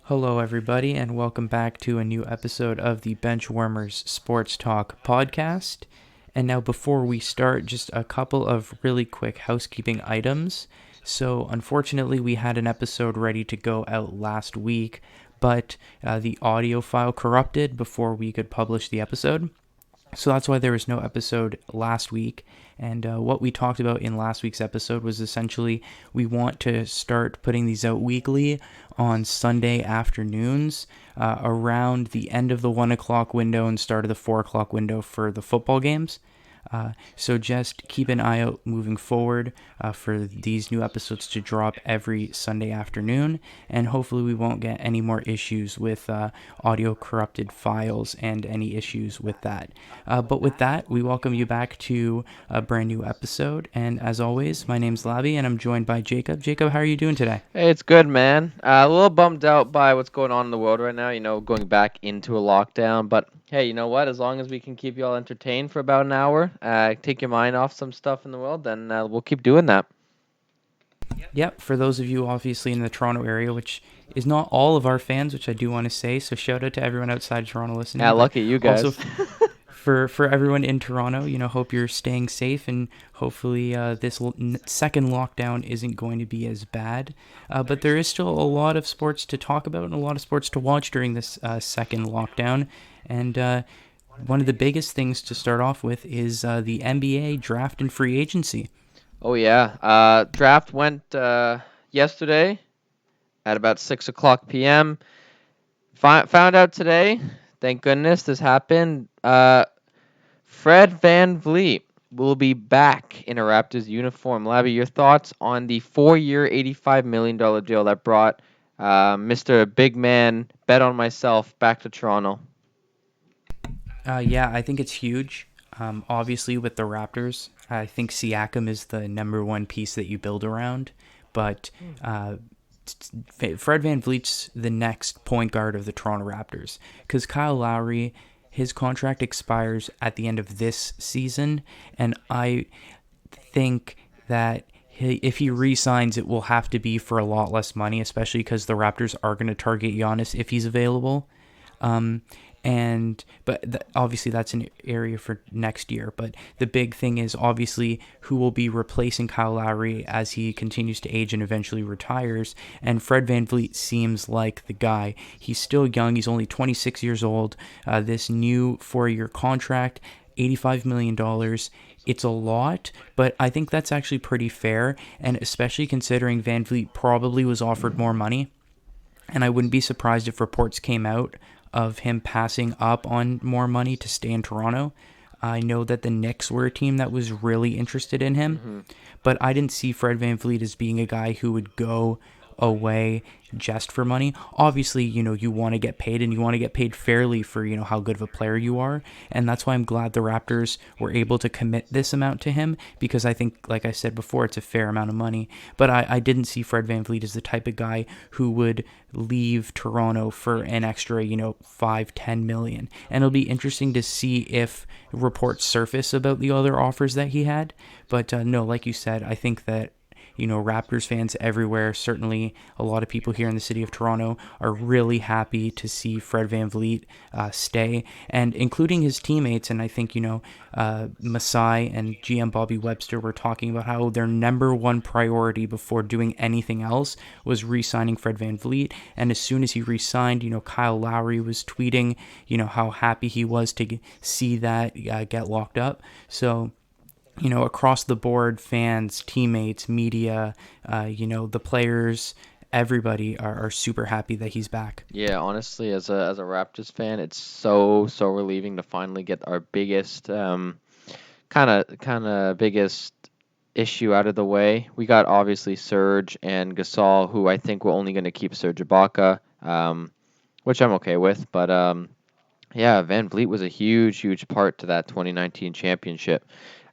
Hello, everybody, and welcome back to a new episode of the Benchwarmers Sports Talk podcast. And now, before we start, just a couple of really quick housekeeping items. So, unfortunately, we had an episode ready to go out last week, but the audio file corrupted before we could publish the episode. So that's why there was no episode last week. And what we talked about in last week's episode was essentially we want to start putting these out weekly on Sunday afternoons around the end of the 1 o'clock window and start of the 4 o'clock window for the football games. So just keep an eye out moving forward for these new episodes to drop every Sunday afternoon, and hopefully we won't get any more issues with audio corrupted files and any issues with that. But with that, we welcome you back to a brand new episode, and as always, my name's Labi, and I'm joined by Jacob. Jacob, how are you doing today? Hey, it's good, man. A little bummed out by what's going on in the world right now, going back into a lockdown. But hey, you know what? As long as we can keep you all entertained for about an hour, take your mind off some stuff in the world, then we'll keep doing that. Yep, for those of you obviously in the Toronto area, which is not all of our fans, which I do want to say, so shout out to everyone outside Toronto listening. Yeah, lucky you guys. Also, for everyone in Toronto, hope you're staying safe, and hopefully this second lockdown isn't going to be as bad. But there is still a lot of sports to talk about and a lot of sports to watch during this second lockdown. And one of the biggest things to start off with is the NBA draft and free agency. Oh, yeah. Draft went yesterday at about 6 o'clock p.m. Found out today, thank goodness this happened, Fred VanVleet will be back in a Raptors uniform. Labi, your thoughts on the 4-year, $85 million deal that brought Mr. Big Man, Bet on Myself, back to Toronto? Yeah, I think it's huge. Obviously, with the Raptors, I think Siakam is the number one piece that you build around. But Fred VanVleet's the next point guard of the Toronto Raptors. Because Kyle Lowry, his contract expires at the end of this season. And I think that if he re-signs, it will have to be for a lot less money, especially because the Raptors are going to target Giannis if he's available. But obviously that's an area for next year. But the big thing is obviously who will be replacing Kyle Lowry as he continues to age and eventually retires. And Fred VanVleet seems like the guy. He's still young. He's only 26 years old. This new 4-year contract, $85 million. It's a lot, but I think that's actually pretty fair. And especially considering VanVleet probably was offered more money. And I wouldn't be surprised if reports came out of him passing up on more money to stay in Toronto. I know that the Knicks were a team that was really interested in him, but I didn't see Fred VanVleet as being a guy who would go away just for money. Obviously, you want to get paid and you want to get paid fairly for, how good of a player you are. And that's why I'm glad the Raptors were able to commit this amount to him, because I think, like I said before, it's a fair amount of money. But I didn't see Fred VanVleet as the type of guy who would leave Toronto for an extra, $5-10 million. And it'll be interesting to see if reports surface about the other offers that he had. But no, like you said, I think that Raptors fans everywhere, certainly a lot of people here in the city of Toronto, are really happy to see Fred VanVleet stay, and including his teammates. And I think, Masai and GM Bobby Webster were talking about how their number one priority before doing anything else was re-signing Fred VanVleet. And as soon as he re-signed, Kyle Lowry was tweeting, how happy he was to see that get locked up. So, across the board, fans, teammates, media, the players, everybody are super happy that he's back. Yeah, honestly, as a Raptors fan, it's so relieving to finally get our biggest kind of biggest issue out of the way. We got obviously Serge and Gasol, who I think we're only going to keep Serge Ibaka, which I'm okay with. But yeah, VanVleet was a huge part to that 2019 championship.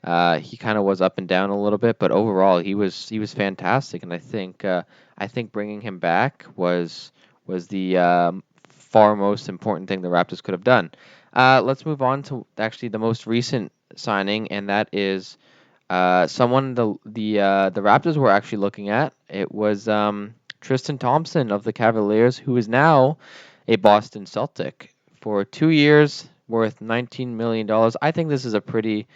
He kind of was up and down a little bit, but overall he was fantastic, and I think bringing him back was the far most important thing the Raptors could have done. Let's move on to actually the most recent signing, and that is someone the Raptors were actually looking at. It was Tristan Thompson of the Cavaliers, who is now a Boston Celtic for 2 years, worth $19 million. I think this is a pretty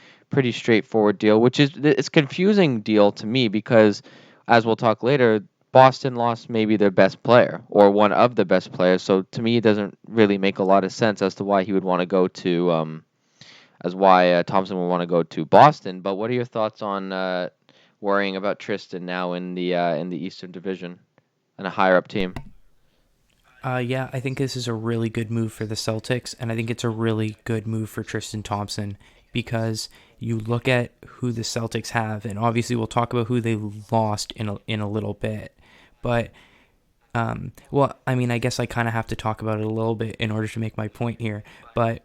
straightforward deal, which is it's confusing deal to me because, as we'll talk later, Boston lost maybe their best player or one of the best players. So to me, it doesn't really make a lot of sense as to why he would want to go to as why Thompson would want to go to Boston. But what are your thoughts on worrying about Tristan now in the Eastern Division and a higher up team? Yeah, I think this is a really good move for the Celtics, and I think it's a really good move for Tristan Thompson because you look at who the Celtics have, and obviously we'll talk about who they lost in a little bit. But, well, I mean, I guess I kind of have to talk about it a little bit in order to make my point here. But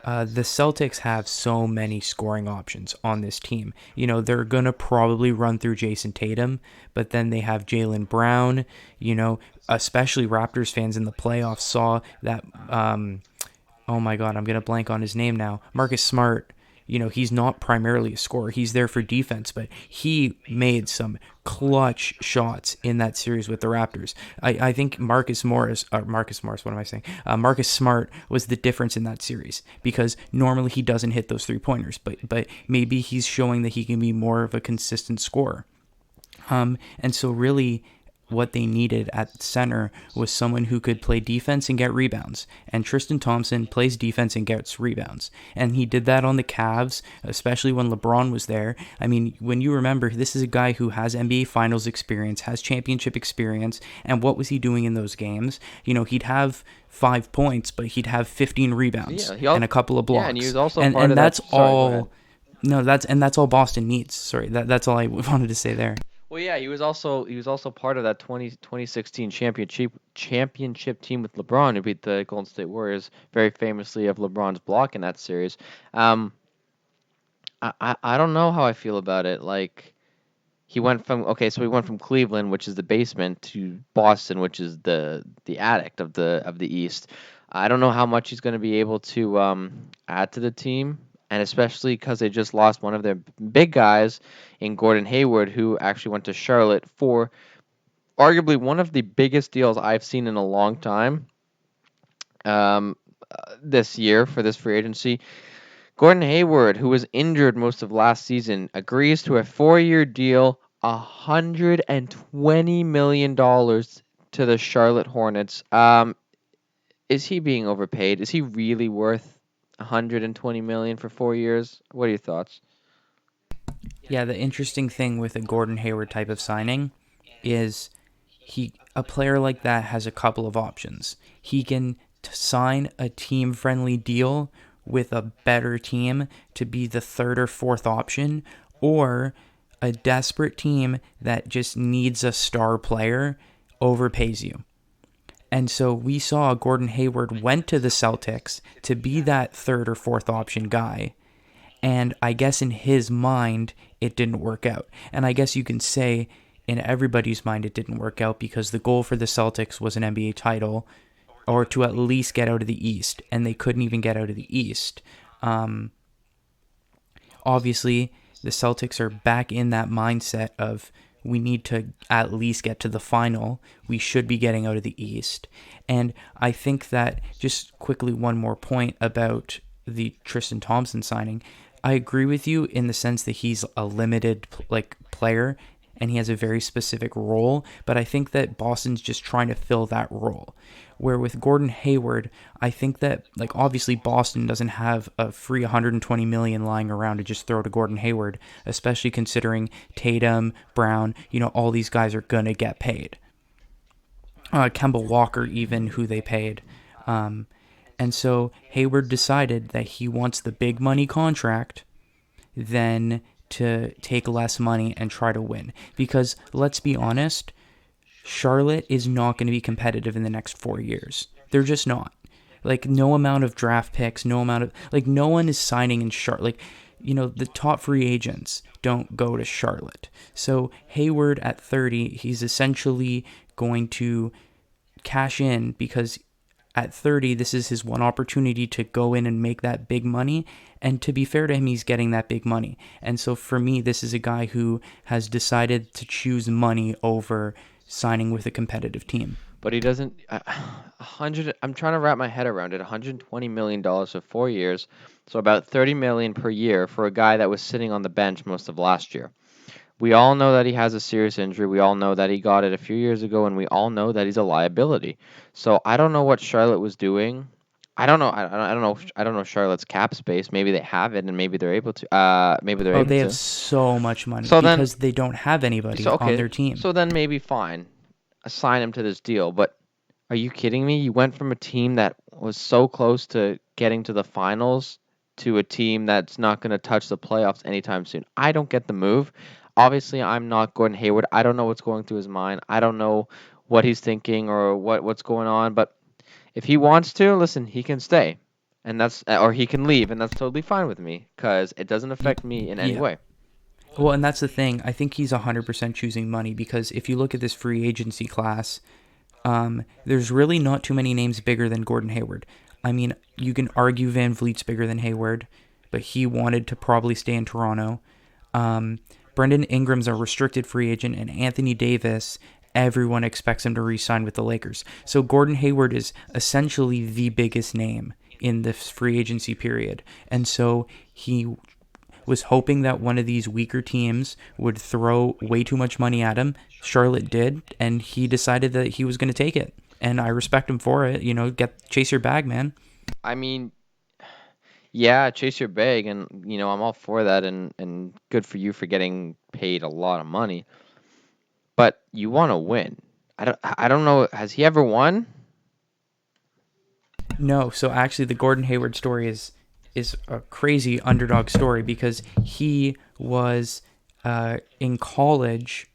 the Celtics have so many scoring options on this team. You know, they're going to probably run through Jason Tatum, but then they have Jaylen Brown. You know, especially Raptors fans in the playoffs saw that, oh my God, I'm going to blank on his name now. Marcus Smart, you know, he's not primarily a scorer. He's there for defense, but he made some clutch shots in that series with the Raptors. I think Marcus Smart was the difference in that series because normally he doesn't hit those 3-pointers, but maybe he's showing that he can be more of a consistent scorer. And so really what they needed at center was someone who could play defense and get rebounds. And Tristan Thompson plays defense and gets rebounds. And he did that on the Cavs, especially when LeBron was there. I mean, when you remember, this is a guy who has NBA Finals experience, has championship experience. And what was he doing in those games? You know, he'd have 5 points, but he'd have 15 rebounds and a couple of blocks. Yeah, and he was also and, part and of that's that. Sorry, all. No, that's all Boston needs. Sorry, that's all I wanted to say there. Well, yeah, he was also part of that 2016 championship team with LeBron who beat the Golden State Warriors, very famously of LeBron's block in that series. I don't know how I feel about it. Like he went from Cleveland, which is the basement, to Boston, which is the attic of the East. I don't know how much he's going to be able to add to the team, and especially because they just lost one of their big guys in Gordon Hayward, who actually went to Charlotte for arguably one of the biggest deals I've seen in a long time this year for this free agency. Gordon Hayward, who was injured most of last season, agrees to a 4-year deal, $120 million to the Charlotte Hornets. Is he being overpaid? Is he really worth $120 million for 4 years? What are your thoughts? Yeah, the interesting thing with a Gordon Hayward type of signing is a player like that has a couple of options. He can sign a team-friendly deal with a better team to be the third or fourth option, or a desperate team that just needs a star player overpays you. And so we saw Gordon Hayward went to the Celtics to be that third or fourth option guy. And I guess in his mind, it didn't work out. And I guess you can say in everybody's mind it didn't work out because the goal for the Celtics was an NBA title or to at least get out of the East. And they couldn't even get out of the East. Obviously, the Celtics are back in that mindset of we need to at least get to the final. We should be getting out of the East. And I think that, just quickly one more point about the Tristan Thompson signing. I agree with you in the sense that he's a limited player and he has a very specific role, but I think that Boston's just trying to fill that role. Where with Gordon Hayward, I think that obviously Boston doesn't have a free $120 million lying around to just throw to Gordon Hayward, especially considering Tatum, Brown, all these guys are gonna get paid. Kemba Walker, even, who they paid. And so Hayward decided that he wants the big money contract than to take less money and try to win. Because let's be honest, Charlotte is not going to be competitive in the next 4 years. They're just not. No amount of draft picks, no amount of, no one is signing in Charlotte. The top free agents don't go to Charlotte. So Hayward at 30, he's essentially going to cash in because at 30, this is his one opportunity to go in and make that big money. And to be fair to him, he's getting that big money. And so for me, this is a guy who has decided to choose money over signing with a competitive team. But he doesn't. I'm trying to wrap my head around it. $120 million for 4 years, so about $30 million per year for a guy that was sitting on the bench most of last year. We all know that he has a serious injury. We all know that he got it a few years ago, and we all know that he's a liability. So I don't know what Charlotte was doing. I don't know. I don't know. I don't know Charlotte's cap space. Maybe they have it, and maybe they're able to. Maybe they're Oh, able they to. have so much money So then, because they don't have anybody so on okay. their team. So then maybe fine. Assign him to this deal. But are you kidding me? You went from a team that was so close to getting to the finals to a team that's not going to touch the playoffs anytime soon. I don't get the move. Obviously, I'm not Gordon Hayward. I don't know what's going through his mind. I don't know what he's thinking or what's going on. But if he wants to, listen, he can stay, and or he can leave, and that's totally fine with me because it doesn't affect me in any Yeah. way. Well, and that's the thing. I think he's 100% choosing money because if you look at this free agency class, there's really not too many names bigger than Gordon Hayward. I mean, you can argue VanVleet's bigger than Hayward, but he wanted to probably stay in Toronto. Brendan Ingram's a restricted free agent, and Anthony Davis, everyone expects him to re-sign with the Lakers. So Gordon Hayward is essentially the biggest name in this free agency period. And so he was hoping that one of these weaker teams would throw way too much money at him. Charlotte did, and he decided that he was going to take it. And I respect him for it. Chase your bag, man. I mean, yeah, chase your bag, and I'm all for that, and good for you for getting paid a lot of money. But you want to win. I don't know. Has he ever won? No, so actually the Gordon Hayward story is a crazy underdog story because he was in college,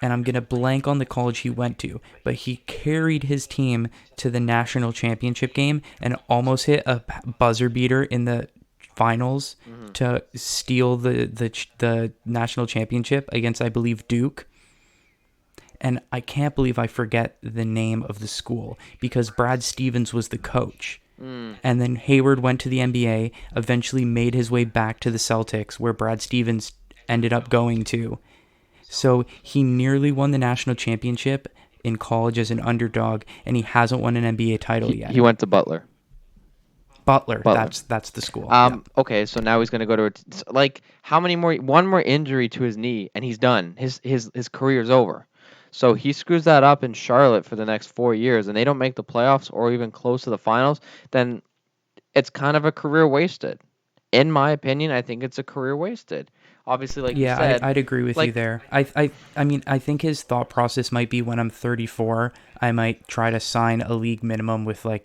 and I'm going to blank on the college he went to, but he carried his team to the national championship game and almost hit a buzzer beater in the finals to steal the national championship against, I believe, Duke. And I can't believe I forget the name of the school because Brad Stevens was the coach. And then Hayward went to the NBA, eventually made his way back to the Celtics, where Brad Stevens ended up going to. So he nearly won the national championship in college as an underdog, and he hasn't won an NBA title yet. He went to Butler. Butler. That's the school. Okay, so now he's going to go to how many more? One more injury to his knee, and he's done. His career's over. So he screws that up in Charlotte for the next 4 years, and they don't make the playoffs or even close to the finals, then it's kind of a career wasted. In my opinion, I think it's a career wasted. Obviously, like you said, I'd agree with you there. I mean, I think his thought process might be when I'm 34, I might try to sign a league minimum with a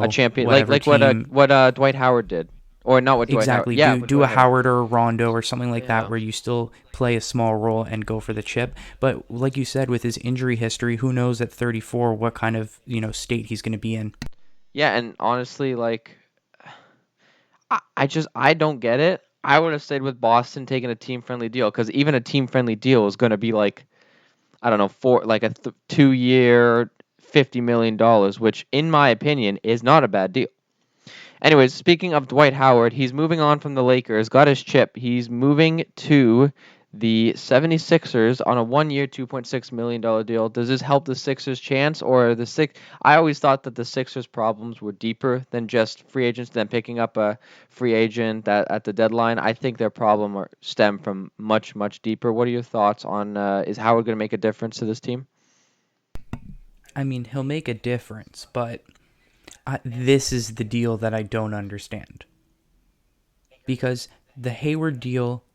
champion, like team. what Dwight Howard did. Or not what Dwight exactly. Howard. Yeah, do a Howard or a Rondo or something like that where you still play a small role and go for the chip. But like you said, with his injury history, who knows at 34 what kind of state he's going to be in. Yeah, and honestly, I don't get it. I would have stayed with Boston taking a team-friendly deal because even a team-friendly deal is going to be I don't know, for a 2-year, $50 million, which in my opinion is not a bad deal. Anyways, speaking of Dwight Howard, he's moving on from the Lakers, got his chip. He's moving to the 76ers on a 1-year, $2.6 million deal. Does this help the Sixers' chance? Or I always thought that the Sixers' problems were deeper than just free agents, than picking up a free agent at the deadline. I think their problem stem from much, much deeper. What are your thoughts on, is Howard going to make a difference to this team? I mean, he'll make a difference, but this is the deal that I don't understand. Because the Hayward deal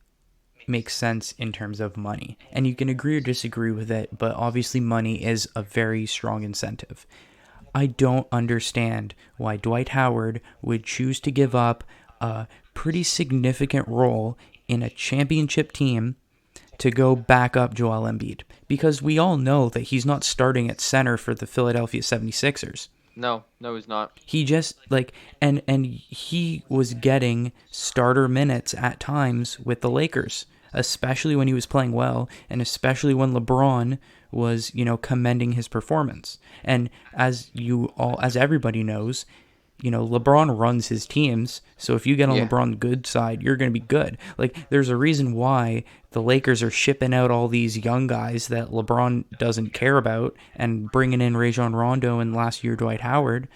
makes sense in terms of money. And you can agree or disagree with it, but obviously money is a very strong incentive. I don't understand why Dwight Howard would choose to give up a pretty significant role in a championship team to go back up Joel Embiid. Because we all know that he's not starting at center for the Philadelphia 76ers. No, he's not. He just and he was getting starter minutes at times with the Lakers. especially when he was playing well, and especially when LeBron was, commending his performance. And as everybody knows, LeBron runs his teams. So if you get on LeBron's good side, you're going to be good. Like, there's a reason why the Lakers are shipping out all these young guys that LeBron doesn't care about and bringing in Rajon Rondo and last year Dwight Howard.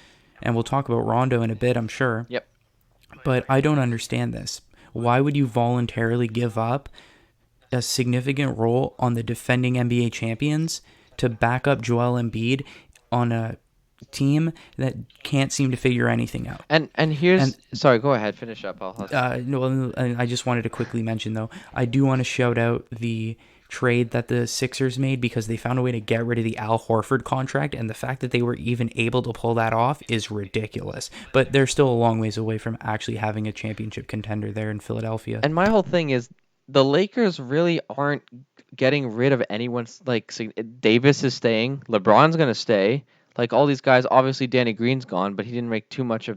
And we'll talk about Rondo in a bit, I'm sure. Yep. But I don't understand this. Why would you voluntarily give up a significant role on the defending NBA champions to back up Joel Embiid on a team that can't seem to figure anything out? Sorry, go ahead, finish up. No, I just wanted to quickly mention, though, I do want to shout out the trade that the Sixers made, because they found a way to get rid of the Al Horford contract, and the fact that they were even able to pull that off is ridiculous. But they're still a long ways away from actually having a championship contender there in Philadelphia. And my whole thing is, the Lakers really aren't getting rid of anyone. Like, Davis is staying, LeBron's gonna stay. Like, all these guys, obviously Danny Green's gone, but he didn't make too much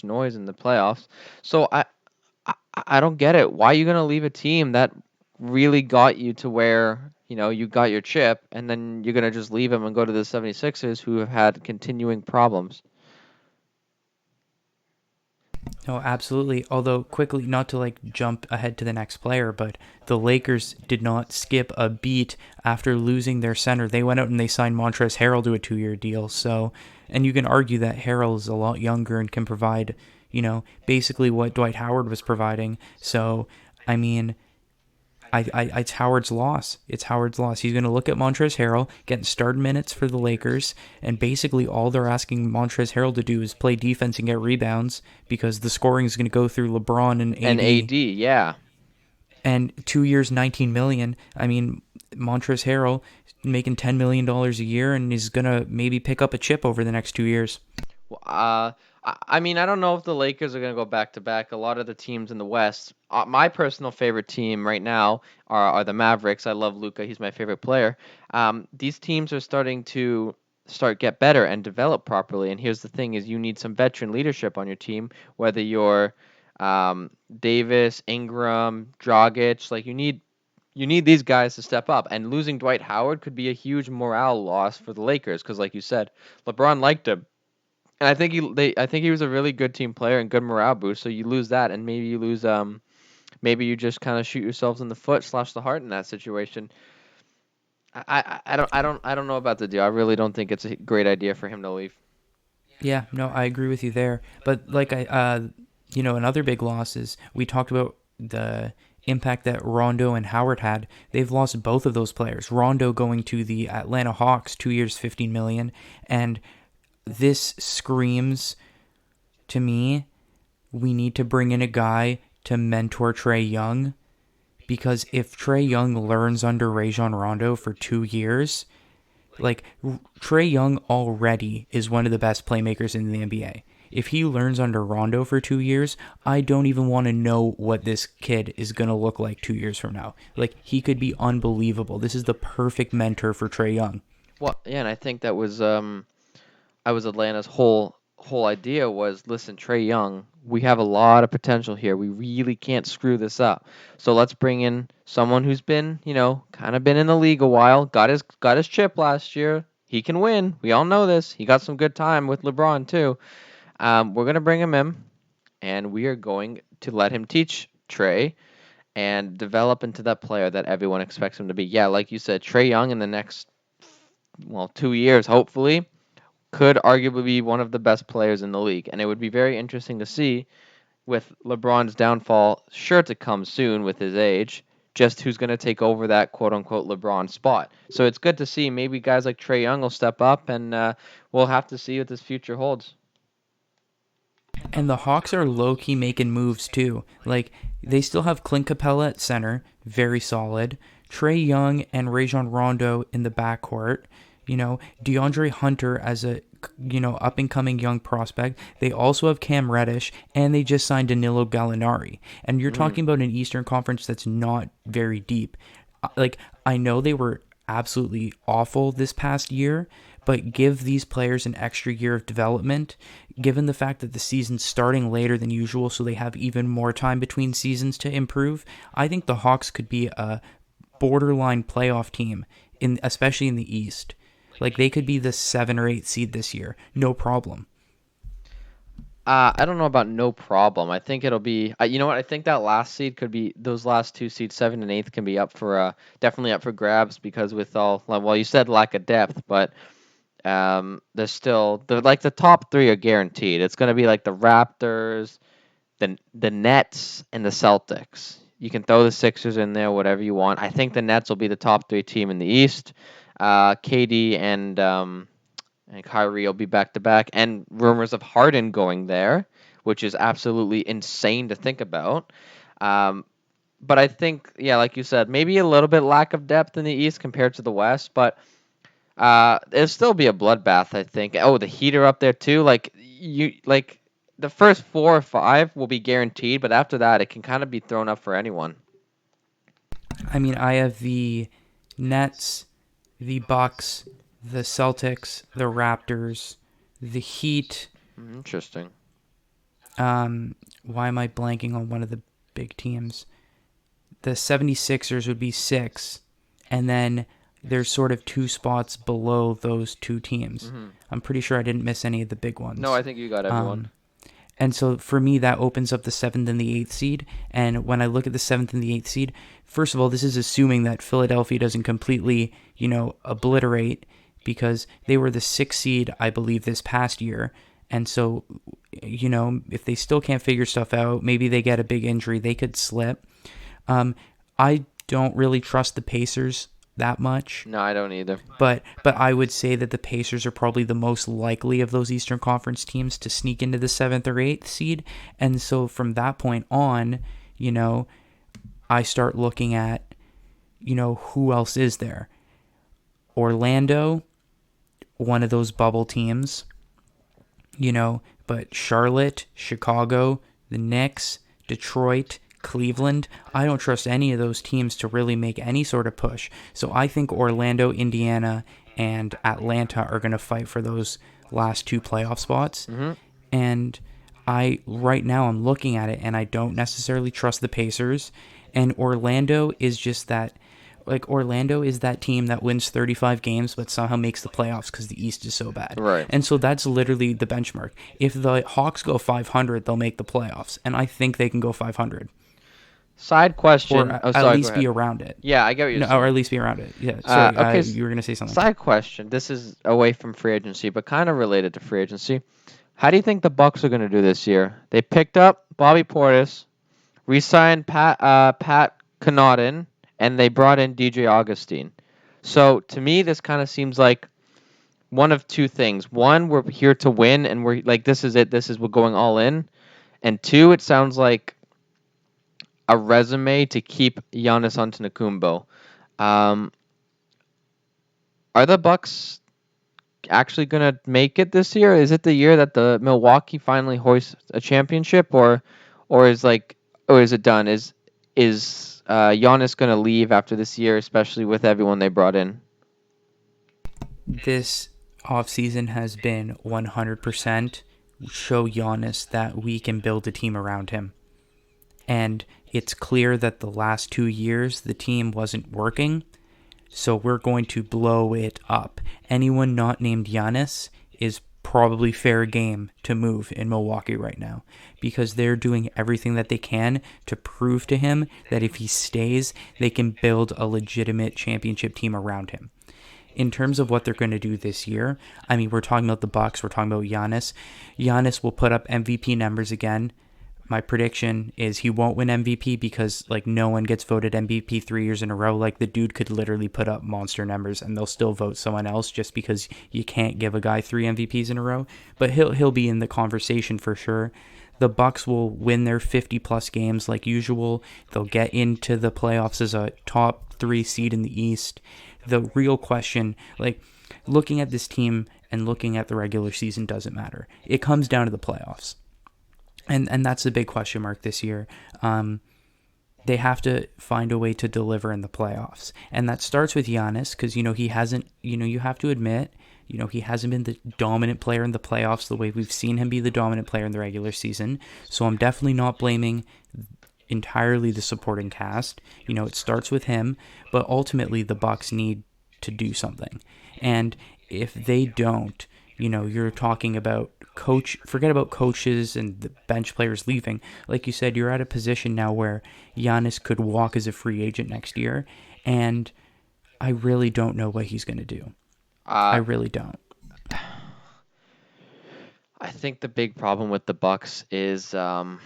noise in the playoffs. So I don't get it. Why are you gonna leave a team that really got you to where, you got your chip, and then you're going to just leave him and go to the 76ers, who have had continuing problems? No, absolutely. Although, quickly, not to jump ahead to the next player, but the Lakers did not skip a beat after losing their center. They went out and they signed Montrezl Harrell to a 2-year deal. So, and you can argue that Harrell is a lot younger and can provide, basically what Dwight Howard was providing. So, I mean, it's Howard's loss. It's Howard's loss. He's going to look at Montrezl Harrell getting started minutes for the Lakers, and basically all they're asking Montrezl Harrell to do is play defense and get rebounds, because the scoring is going to go through LeBron and AD. And AD, yeah. And 2 years, $19 million. I mean, Montrezl Harrell making $10 million a year, and he's going to maybe pick up a chip over the next 2 years. I mean, I don't know if the Lakers are going to go back-to-back. A lot of the teams in the West, my personal favorite team right now are the Mavericks. I love Luka. He's my favorite player. These teams are starting to get better and develop properly. And here's the thing is, you need some veteran leadership on your team, whether you're Davis, Ingram, Dragic. Like, you need these guys to step up. And losing Dwight Howard could be a huge morale loss for the Lakers, because, like you said, LeBron liked him. And I think he was a really good team player and good morale boost. So you lose that, and maybe you lose maybe you just kind of shoot yourselves in the foot / the heart in that situation. I don't know about the deal. I really don't think it's a great idea for him to leave. Yeah, no, I agree with you there. But another big loss is, we talked about the impact that Rondo and Howard had. They've lost both of those players. Rondo going to the Atlanta Hawks, 2 years, $15 million, and this screams to me, we need to bring in a guy to mentor Trae Young, because if Trae Young learns under Rajon Rondo for 2 years, Trae Young already is one of the best playmakers in the NBA. If he learns under Rondo for 2 years, I don't even want to know what this kid is going to look like 2 years from now. He could be unbelievable. This is the perfect mentor for Trae Young. Well, yeah, and I think that was Atlanta's whole idea was, listen, Trae Young, we have a lot of potential here. We really can't screw this up. So let's bring in someone who's been, kind of been in the league a while, got his chip last year. He can win. We all know this. He got some good time with LeBron too. We're going to bring him in, and we are going to let him teach Trae and develop into that player that everyone expects him to be. Yeah, like you said, Trae Young in the next 2 years, hopefully, could arguably be one of the best players in the league. And it would be very interesting to see, with LeBron's downfall sure to come soon with his age, just who's going to take over that quote-unquote LeBron spot. So it's good to see. Maybe guys like Trae Young will step up, and we'll have to see what this future holds. And the Hawks are low-key making moves too. They still have Clint Capella at center, very solid. Trae Young and Rajon Rondo in the backcourt. DeAndre Hunter as a, up-and-coming young prospect. They also have Cam Reddish, and they just signed Danilo Gallinari. And you're talking about an Eastern Conference that's not very deep. I know they were absolutely awful this past year, but give these players an extra year of development, given the fact that the season's starting later than usual, so they have even more time between seasons to improve. I think the Hawks could be a borderline playoff team, especially in the East. Like, they could be the 7 or 8 seed this year, no problem. I don't know about no problem. I think it'll be. You know what? I think that last seed could be. Those last 2 seeds, 7 and 8, can be up for definitely up for grabs because with all, well, you said lack of depth, but there's still the top 3 are guaranteed. It's going to be like the Raptors, the Nets, and the Celtics. You can throw the Sixers in there, whatever you want. I think the Nets will be the top 3 team in the East. KD and Kyrie will be back-to-back, and rumors of Harden going there, which is absolutely insane to think about. But I think, yeah, like you said, maybe a little bit lack of depth in the East compared to the West, but it'll still be a bloodbath, I think. Oh, the Heat are up there too. The first 4 or 5 will be guaranteed, but after that, it can kind of be thrown up for anyone. I mean, I have the Nets, the Bucks, the Celtics, the Raptors, the Heat. Interesting. Why am I blanking on one of the big teams? The 76ers would be 6, and then there's sort of 2 spots below those 2 teams. Mm-hmm. I'm pretty sure I didn't miss any of the big ones. No, I think you got everyone. And so for me, that opens up the 7th and the 8th seed. And when I look at the 7th and the 8th seed, first of all, this is assuming that Philadelphia doesn't completely, obliterate, because they were the 6th seed, I believe, this past year. And so, if they still can't figure stuff out, maybe they get a big injury, they could slip. I don't really trust the Pacers that much. No, I don't either. But I would say that the Pacers are probably the most likely of those Eastern Conference teams to sneak into the 7th or 8th seed. And so from that point on, I start looking at, who else is there? Orlando, one of those bubble teams, but Charlotte, Chicago, the Knicks, Detroit, Cleveland, I don't trust any of those teams to really make any sort of push. So I think Orlando, Indiana, and Atlanta are going to fight for those last 2 playoff spots. Mm-hmm. And right now I'm looking at it, and I don't necessarily trust the Pacers. And Orlando is just that. Orlando is that team that wins 35 games but somehow makes the playoffs because the East is so bad. Right. And so that's literally the benchmark. If the Hawks go 500, they'll make the playoffs. And I think they can go 500. Side question. Or at least be around it. Yeah, I get what you're saying. Or at least be around it. Yeah. Sorry, okay, you were going to say something. Side question. This is away from free agency, but kind of related to free agency. How do you think the Bucks are going to do this year? They picked up Bobby Portis, re-signed Pat Connaughton, and they brought in DJ Augustine. So to me, this kind of seems like one of 2 things. One, we're here to win, and we're like, this is it. We're going all in. And 2, it sounds like a resume to keep Giannis Antetokounmpo. Are the Bucks actually going to make it this year? Is it the year that the Milwaukee finally hoists a championship, or is it done? Is Giannis going to leave after this year, especially with everyone they brought in? This offseason has been 100% show Giannis that we can build a team around him. And it's clear that the last 2 years the team wasn't working, so we're going to blow it up. Anyone not named Giannis is probably fair game to move in Milwaukee right now, because they're doing everything that they can to prove to him that if he stays, they can build a legitimate championship team around him. In terms of what they're going to do this year, I mean, we're talking about the Bucks, we're talking about Giannis. Giannis will put up MVP numbers again. My prediction is he won't win MVP because no one gets voted MVP 3 years in a row. The dude could literally put up monster numbers and they'll still vote someone else just because you can't give a guy 3 MVPs in a row. But he'll be in the conversation for sure. The Bucks will win their 50-plus games like usual. They'll get into the playoffs as a top 3 seed in the East. The real question, looking at this team and looking at the regular season doesn't matter. It comes down to the playoffs. And that's the big question mark this year. they have to find a way to deliver in the playoffs. And that starts with Giannis because, he hasn't, you have to admit, he hasn't been the dominant player in the playoffs the way we've seen him be the dominant player in the regular season. So I'm definitely not blaming entirely the supporting cast. It starts with him, but ultimately the Bucks need to do something. And if they don't, you're talking about forget about coaches and the bench players leaving. Like you said, you're at a position now where Giannis could walk as a free agent next year, and I really don't know what he's going to do. I really don't. I think the big problem with the Bucks is, well,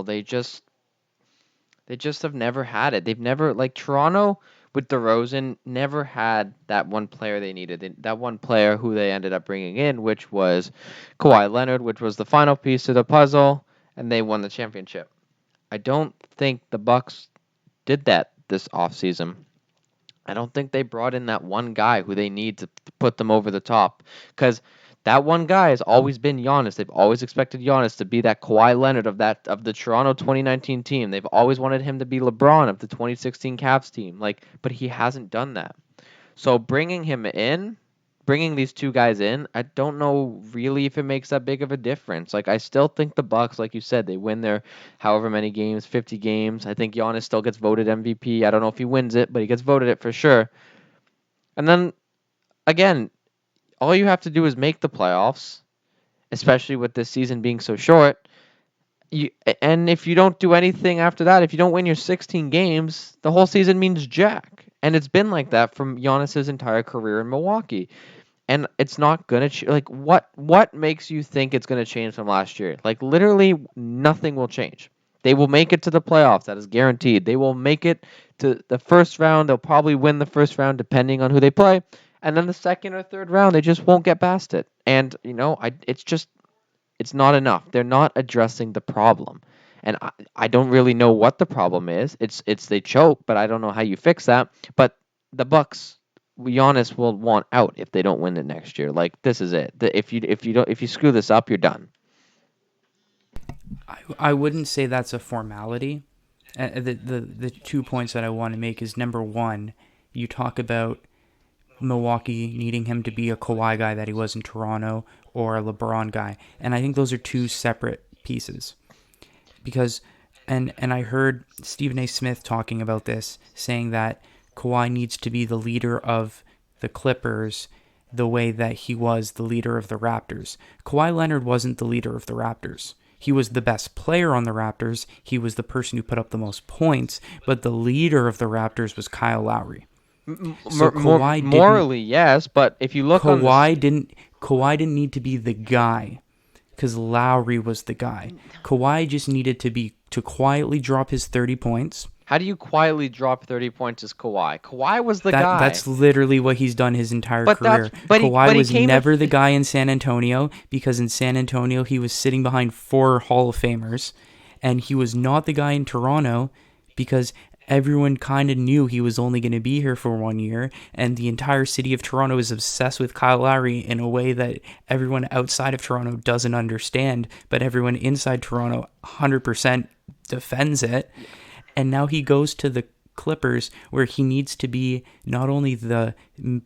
they just have never had it. They've never, like Toronto with DeRozan, never had that one player they needed. That one player who they ended up bringing in, which was Kawhi Leonard, which was the final piece of the puzzle, and they won the championship. I don't think the Bucks did that this offseason. I don't think they brought in that one guy who they need to put them over the top, because that one guy has always been Giannis. They've always expected Giannis to be that Kawhi Leonard of the Toronto 2019 team. They've always wanted him to be LeBron of the 2016 Cavs team. But he hasn't done that. So bringing these two guys in, I don't know really if it makes that big of a difference. I still think the Bucks, like you said, they win their however many games, 50 games. I think Giannis still gets voted MVP. I don't know if he wins it, but he gets voted it for sure. And then again, all you have to do is make the playoffs, especially with this season being so short. And if you don't do anything after that, if you don't win your 16 games, the whole season means jack. And it's been like that from Giannis's entire career in Milwaukee. And it's not gonna what makes you think it's gonna change from last year? Literally nothing will change. They will make it to the playoffs. That is guaranteed. They will make it to the first round. They'll probably win the first round depending on who they play. And then the second or third round, they just won't get past it. And it's not enough. They're not addressing the problem. And I don't really know what the problem is. It's they choke, but I don't know how you fix that. But the Bucks, Giannis will want out if they don't win it next year. This is it. If you screw this up, you're done. I wouldn't say that's a formality. The 2 points that I want to make is, number one, you talk about Milwaukee needing him to be a Kawhi guy that he was in Toronto, or a LeBron guy. And I think those are two separate pieces. Because, and I heard Stephen A. Smith talking about this, saying that Kawhi needs to be the leader of the Clippers the way that he was the leader of the Raptors. Kawhi Leonard wasn't the leader of the Raptors. He was the best player on the Raptors. He was the person who put up the most points. But the leader of the Raptors was Kyle Lowry. So Kawhi morally, yes, but if you look Kawhi didn't need to be the guy, because Lowry was the guy. Kawhi just needed to quietly drop his 30 points. How do you quietly drop 30 points as Kawhi? Kawhi was the guy. That's literally what he's done his entire career. Kawhi was never the guy in San Antonio, because in San Antonio he was sitting behind 4 Hall of Famers, and he was not the guy in Toronto because everyone kind of knew he was only going to be here for 1 year, and the entire city of Toronto is obsessed with Kyle Lowry in a way that everyone outside of Toronto doesn't understand, but everyone inside Toronto 100% defends it. And now he goes to the Clippers, where he needs to be not only the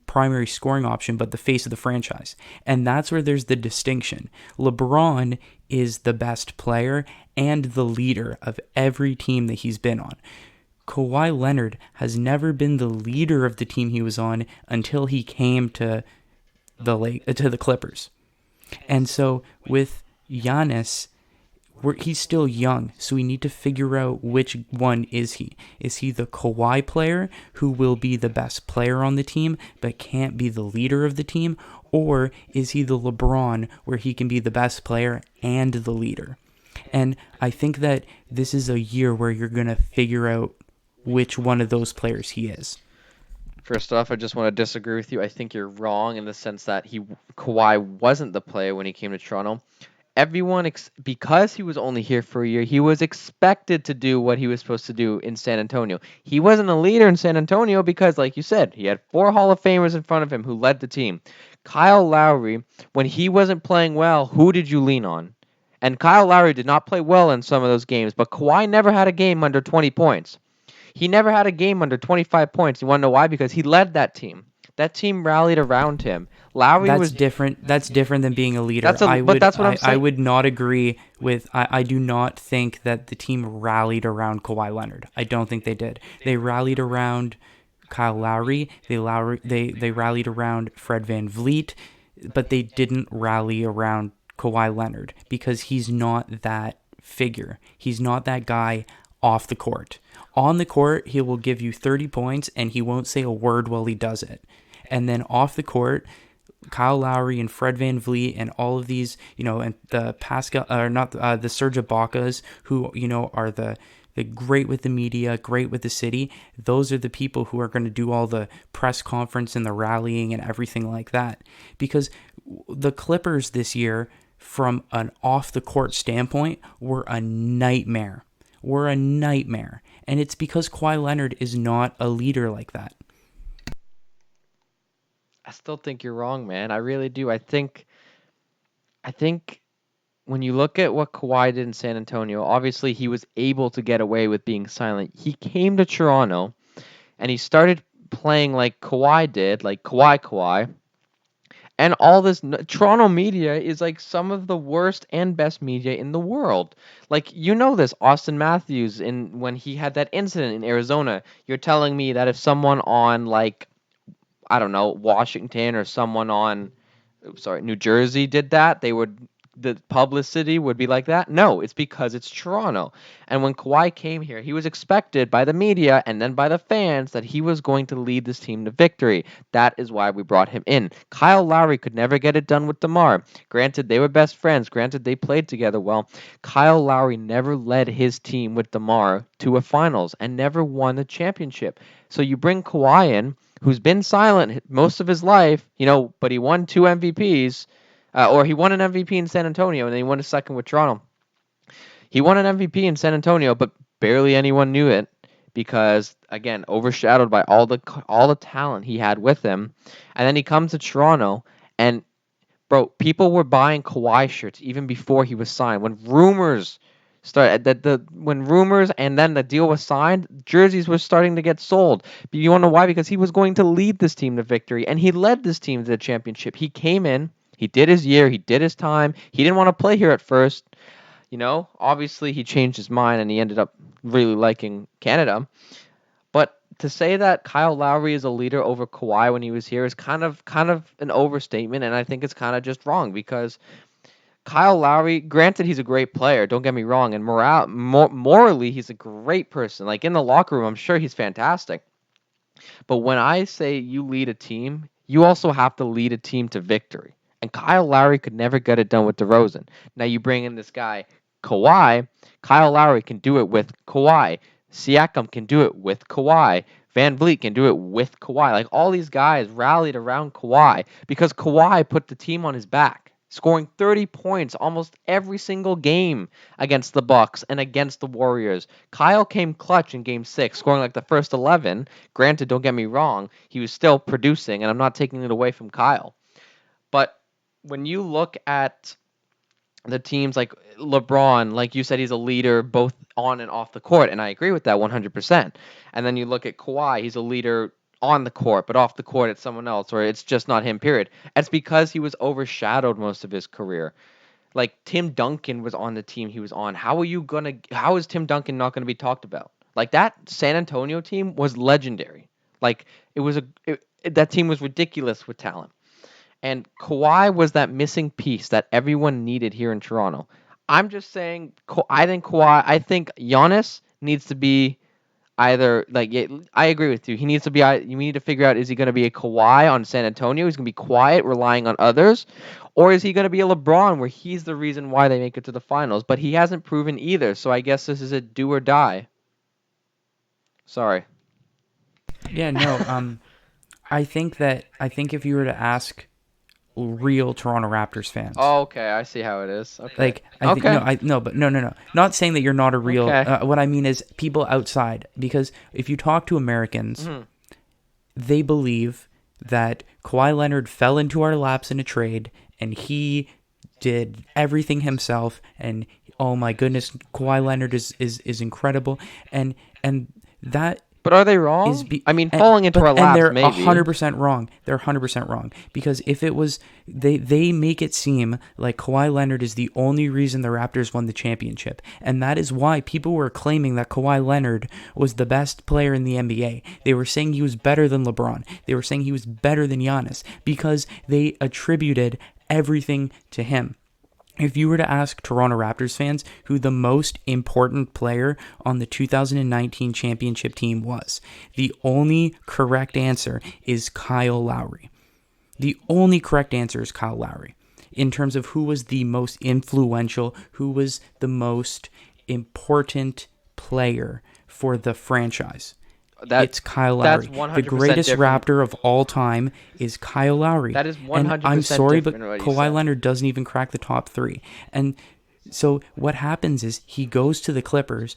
primary scoring option, but the face of the franchise. And that's where there's the distinction. LeBron is the best player and the leader of every team that he's been on. Kawhi Leonard has never been the leader of the team he was on until he came to the Clippers. And so with Giannis, he's still young, so we need to figure out which one is he. Is he the Kawhi player who will be the best player on the team but can't be the leader of the team? Or is he the LeBron where he can be the best player and the leader? And I think that this is a year where you're going to figure out which one of those players he is. First off, I just want to disagree with you. I think you're wrong in the sense that Kawhi wasn't the player when he came to Toronto. Everyone, because he was only here for a year, he was expected to do what he was supposed to do in San Antonio. He wasn't a leader in San Antonio because, like you said, he had 4 Hall of Famers in front of him who led the team. Kyle Lowry, when he wasn't playing well, who did you lean on? And Kyle Lowry did not play well in some of those games, but Kawhi never had a game under 20 points. He never had a game under 25 points. You want to know why? Because he led that team. That team rallied around him. Lowry That's was different. That's different than being a leader. but that's what I'm saying. I would not agree with. I do not think that the team rallied around Kawhi Leonard. I don't think they did. They rallied around Kyle Lowry. They rallied around Fred VanVleet, but they didn't rally around Kawhi Leonard because he's not that figure. He's not that guy off the court. On the court, he will give you 30 points and he won't say a word while he does it. And then off the court, Kyle Lowry and Fred VanVleet and all of these, and the Pascal, or not the Serge Ibaka's, who, are the great with the media, great with the city. Those are the people who are going to do all the press conference and the rallying and everything like that. Because the Clippers this year, from an off-the-court standpoint, were a nightmare. And it's because Kawhi Leonard is not a leader like that. I still think you're wrong, man. I really do. I think when you look at what Kawhi did in San Antonio, obviously he was able to get away with being silent. He came to Toronto and he started playing like Kawhi did, like Kawhi. And all this Toronto media is like some of the worst and best media in the world. Like, this, Austin Matthews, when he had that incident in Arizona, you're telling me that if someone on, like, I don't know, Washington or someone on, New Jersey did that, the publicity would be like that? No, it's because it's Toronto. And when Kawhi came here, he was expected by the media and then by the fans that he was going to lead this team to victory. That is why we brought him in. Kyle Lowry could never get it done with DeMar. Granted, they were best friends. Granted, they played together well. Kyle Lowry never led his team with DeMar to a finals and never won the championship. So you bring Kawhi in, who's been silent most of his life, but he won 2 MVPs. Or he won an MVP in San Antonio, and then he won a second with Toronto. He won an MVP in San Antonio, but barely anyone knew it because, again, overshadowed by all the talent he had with him. And then he comes to Toronto, and, bro, people were buying Kawhi shirts even before he was signed. When rumors and then the deal was signed, jerseys were starting to get sold. But you want to know why? Because he was going to lead this team to victory, and he led this team to the championship. He came in. He did his year. He did his time. He didn't want to play here at first. Obviously he changed his mind and he ended up really liking Canada. But to say that Kyle Lowry is a leader over Kawhi when he was here is kind of an overstatement, and I think it's kind of just wrong because Kyle Lowry, granted, he's a great player. Don't get me wrong, and morally, he's a great person. Like in the locker room, I'm sure he's fantastic. But when I say you lead a team, you also have to lead a team to victory. And Kyle Lowry could never get it done with DeRozan. Now you bring in this guy, Kawhi. Kyle Lowry can do it with Kawhi. Siakam can do it with Kawhi. VanVleet can do it with Kawhi. Like all these guys rallied around Kawhi because Kawhi put the team on his back, scoring 30 points almost every single game against the Bucks and against the Warriors. Kyle came clutch in Game 6, scoring like the first 11. Granted, don't get me wrong, he was still producing, and I'm not taking it away from Kyle. But when you look at the teams like LeBron, like you said, he's a leader both on and off the court, and I agree with that 100%. And then you look at Kawhi, he's a leader on the court, but off the court it's someone else, or it's just not him, period. It's because he was overshadowed most of his career. Like Tim Duncan was on the team he was on. How is Tim Duncan not going to be talked about? Like that San Antonio team was legendary. Like that team was ridiculous with talent. And Kawhi was that missing piece that everyone needed here in Toronto. I'm just saying, I think Giannis needs to be either, I agree with you. He needs to be, you need to figure out, is he going to be a Kawhi on San Antonio? He's going to be quiet, relying on others? Or is he going to be a LeBron where he's the reason why they make it to the finals? But he hasn't proven either, so I guess this is a do or die. Sorry. Yeah, no, I think if you were to ask real Toronto Raptors fans. Oh, okay, I see how it is. Okay. No. Not saying that you're not a real. Okay. What I mean is people outside, because if you talk to Americans, they believe that Kawhi Leonard fell into our laps in a trade, and he did everything himself, and oh my goodness, Kawhi Leonard is incredible, and that But are they is wrong? I mean, falling into our and laps, they're maybe. 100% wrong. They're 100% wrong, because if it was, they make it seem like Kawhi Leonard is the only reason the Raptors won the championship, and that is why people were claiming that Kawhi Leonard was the best player in the NBA. They were saying he was better than LeBron. They were saying he was better than Giannis, because they attributed everything to him. If you were to ask Toronto Raptors fans who the most important player on the 2019 championship team was, the only correct answer is Kyle Lowry. The only correct answer is Kyle Lowry in terms of who was the most influential, who was the most important player for the franchise. It's Kyle That's Lowry. The 100% greatest different. Raptor of all time is Kyle Lowry. That is And I'm 100% sorry, but different what you Kawhi said. Leonard doesn't even crack the top three. And so what happens is he goes to the Clippers,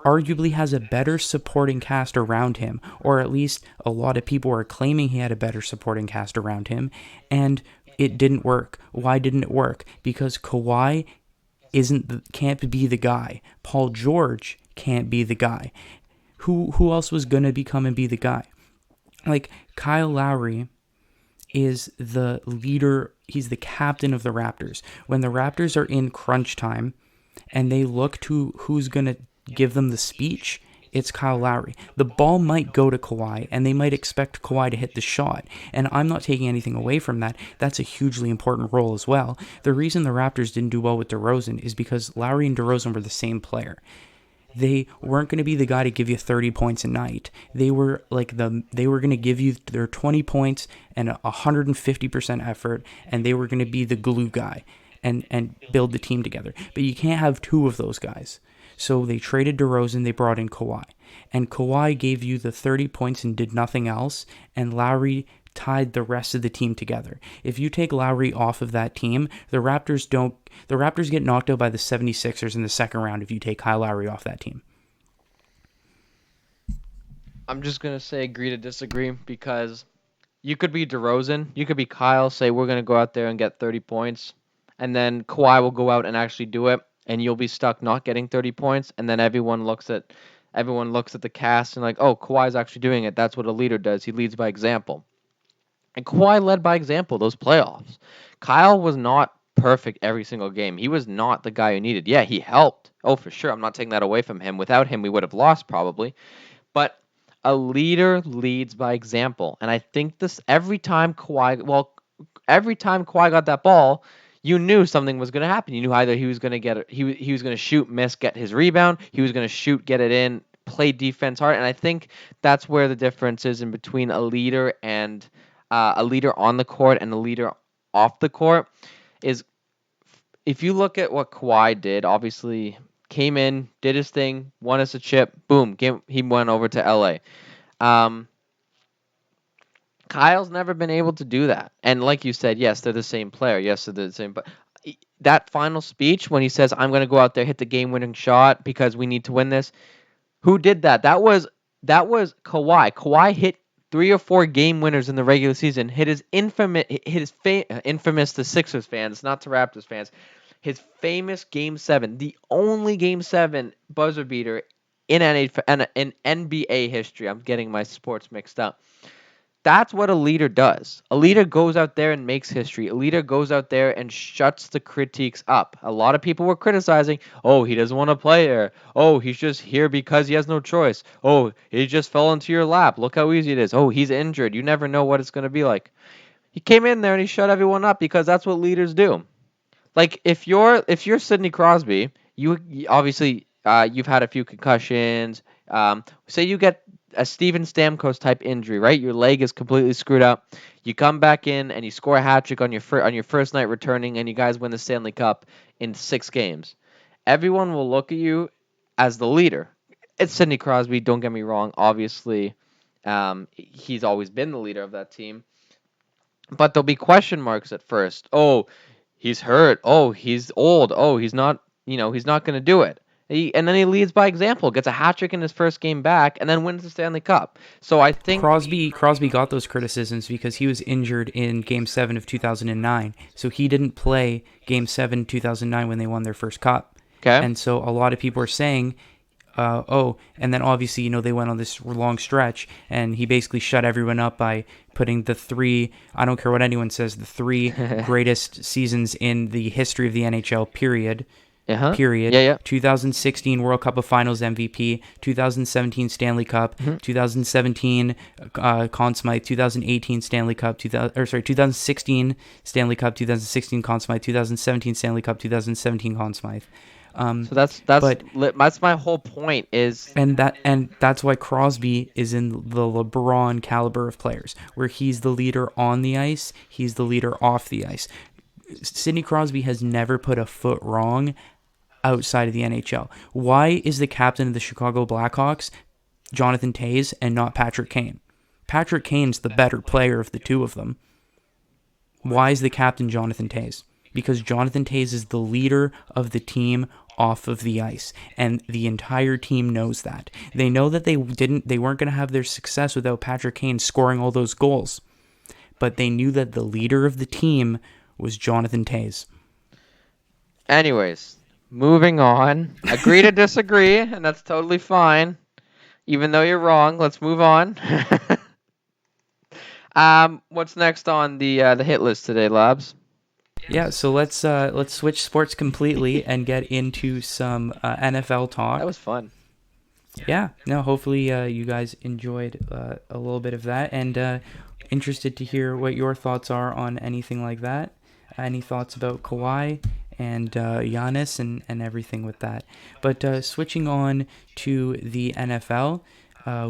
arguably has a better supporting cast around him, or at least a lot of people are claiming he had a better supporting cast around him, and it didn't work. Why didn't it work? Because Kawhi can't be the guy. Paul George can't be the guy. Who else was gonna become and be the guy? Like, Kyle Lowry is the leader. He's the captain of the Raptors. When the Raptors are in crunch time and they look to who's gonna give them the speech, it's Kyle Lowry. The ball might go to Kawhi, and they might expect Kawhi to hit the shot. And I'm not taking anything away from that. That's a hugely important role as well. The reason the Raptors didn't do well with DeRozan is because Lowry and DeRozan were the same player. They weren't going to be the guy to give you 30 points a night. They were going to give you their 20 points and 150% effort, and they were going to be the glue guy and build the team together. But you can't have two of those guys. So they traded DeRozan, they brought in Kawhi. And Kawhi gave you the 30 points and did nothing else, and Lowry tied the rest of the team together. If you take Lowry off of that team, the Raptors get knocked out by the 76ers in the second round if you take Kyle Lowry off that team. I'm just going to say agree to disagree, because you could be DeRozan, you could be Kyle, say we're going to go out there and get 30 points, and then Kawhi will go out and actually do it, and you'll be stuck not getting 30 points, and then everyone looks at the cast and like, oh, Kawhi's actually doing it. That's what a leader does. He leads by example. And Kawhi led by example those playoffs. Kyle was not perfect every single game. He was not the guy you needed. Yeah, he helped. Oh, for sure. I'm not taking that away from him. Without him, we would have lost probably. But a leader leads by example. And I think this every time Kawhi got that ball, you knew something was going to happen. You knew either he was going to get it, he was going to shoot, miss, get his rebound, he was going to shoot, get it in, play defense hard. And I think that's where the difference is in between a leader and a leader on the court and a leader off the court. Is if you look at what Kawhi did, obviously came in, did his thing, won us a chip, boom, he went over to LA. Um, Kyle's never been able to do that. And like you said, yes, they're the same player. Yes, they're the same. But that final speech when he says, I'm going to go out there, hit the game-winning shot because we need to win this. Who did that? That was Kawhi. Kawhi hit 3 or 4 game winners in the regular season. Hit his infamous to Sixers fans, not to Raptors fans. His famous Game 7, the only Game 7 buzzer beater in NBA history. I'm getting my sports mixed up. That's what a leader does. A leader goes out there and makes history. A leader goes out there and shuts the critiques up. A lot of people were criticizing, oh, he doesn't want to play here. Oh, he's just here because he has no choice. Oh, he just fell into your lap. Look how easy it is. Oh, he's injured. You never know what it's going to be like. He came in there and he shut everyone up because that's what leaders do. Like if you're Sidney Crosby, you obviously you've had a few concussions. Say you get a Steven Stamkos type injury, right? Your leg is completely screwed up. You come back in and you score a hat trick on your first night returning, and you guys win the Stanley Cup in 6 games. Everyone will look at you as the leader. It's Sidney Crosby. Don't get me wrong. Obviously, he's always been the leader of that team. But there'll be question marks at first. Oh, he's hurt. Oh, he's old. Oh, he's not going to do it. And then he leads by example, gets a hat trick in his first game back, and then wins the Stanley Cup. So I think Crosby got those criticisms because he was injured in Game 7 of 2009. So he didn't play Game 7 2009 when they won their first cup. Okay. And so a lot of people are saying, and then obviously, they went on this long stretch, and he basically shut everyone up by putting the three, I don't care what anyone says, the three greatest seasons in the history of the NHL, period. Period. Yeah. 2016 World Cup of Finals MVP, 2017 Stanley Cup, 2017 Conn Smythe, 2018 Stanley Cup, 2016 Stanley Cup, 2016 Conn Smythe, 2017 Stanley Cup, 2017 Conn Smythe. So that's my whole point is, and that's why Crosby is in the LeBron caliber of players, where he's the leader on the ice, he's the leader off the ice. Sidney Crosby has never put a foot wrong outside of the NHL. Why is the captain of the Chicago Blackhawks Jonathan Toews and not Patrick Kane? Patrick Kane's the better player of the two of them. Why is the captain Jonathan Toews? Because Jonathan Toews is the leader of the team off of the ice, and the entire team knows that. They know that they weren't going to have their success without Patrick Kane scoring all those goals, but they knew that the leader of the team was Jonathan Toews. Anyways, moving on. Agree to disagree, and that's totally fine. Even though you're wrong, let's move on. What's next on the hit list today, Labs? Yeah, so let's switch sports completely and get into some NFL talk. That was fun. Yeah, no, hopefully you guys enjoyed a little bit of that, and interested to hear what your thoughts are on anything like that. Any thoughts about Kawhi and Giannis and everything with that. But switching on to the NFL,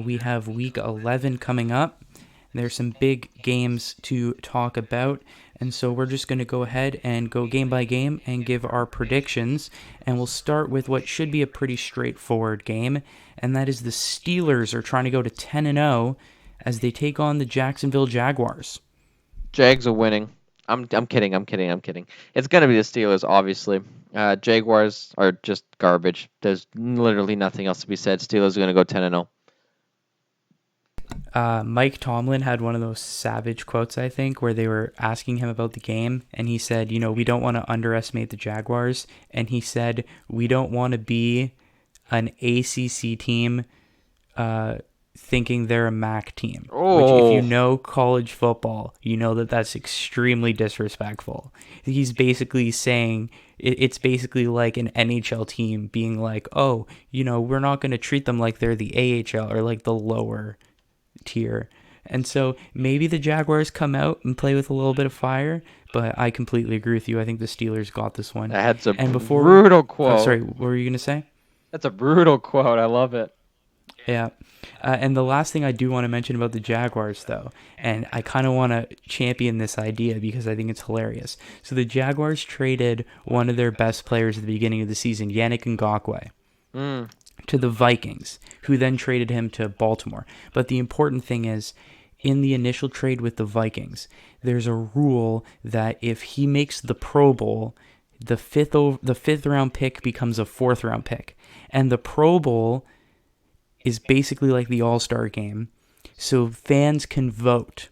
we have Week 11 coming up. There's some big games to talk about, and so we're just going to go ahead and go game by game and give our predictions, and we'll start with what should be a pretty straightforward game, and that is the Steelers are trying to go to 10-0 as they take on the Jacksonville Jaguars. Jags are winning. I'm kidding. It's going to be the Steelers, obviously. Jaguars are just garbage. There's literally nothing else to be said. Steelers are going to go 10-0. Mike Tomlin had one of those savage quotes, I think, where they were asking him about the game, and he said, we don't want to underestimate the Jaguars, and he said, we don't want to be an ACC team thinking they're a MAC team. Oh. Which, if you know college football, you know that that's extremely disrespectful. He's basically saying it's basically like an NHL team being like, oh, we're not going to treat them like they're the AHL or like the lower tier. And so maybe the Jaguars come out and play with a little bit of fire, but I completely agree with you. I think the Steelers got this one. That's a brutal quote. Sorry, what were you going to say? That's a brutal quote. I love it. Yeah. And the last thing I do want to mention about the Jaguars, though, and I kind of want to champion this idea because I think it's hilarious. So the Jaguars traded one of their best players at the beginning of the season, Yannick Ngakoue, to the Vikings, who then traded him to Baltimore. But the important thing is, in the initial trade with the Vikings, there's a rule that if he makes the Pro Bowl, the fifth round pick becomes a fourth round pick. And the Pro Bowl is basically like the All-Star game, so fans can vote.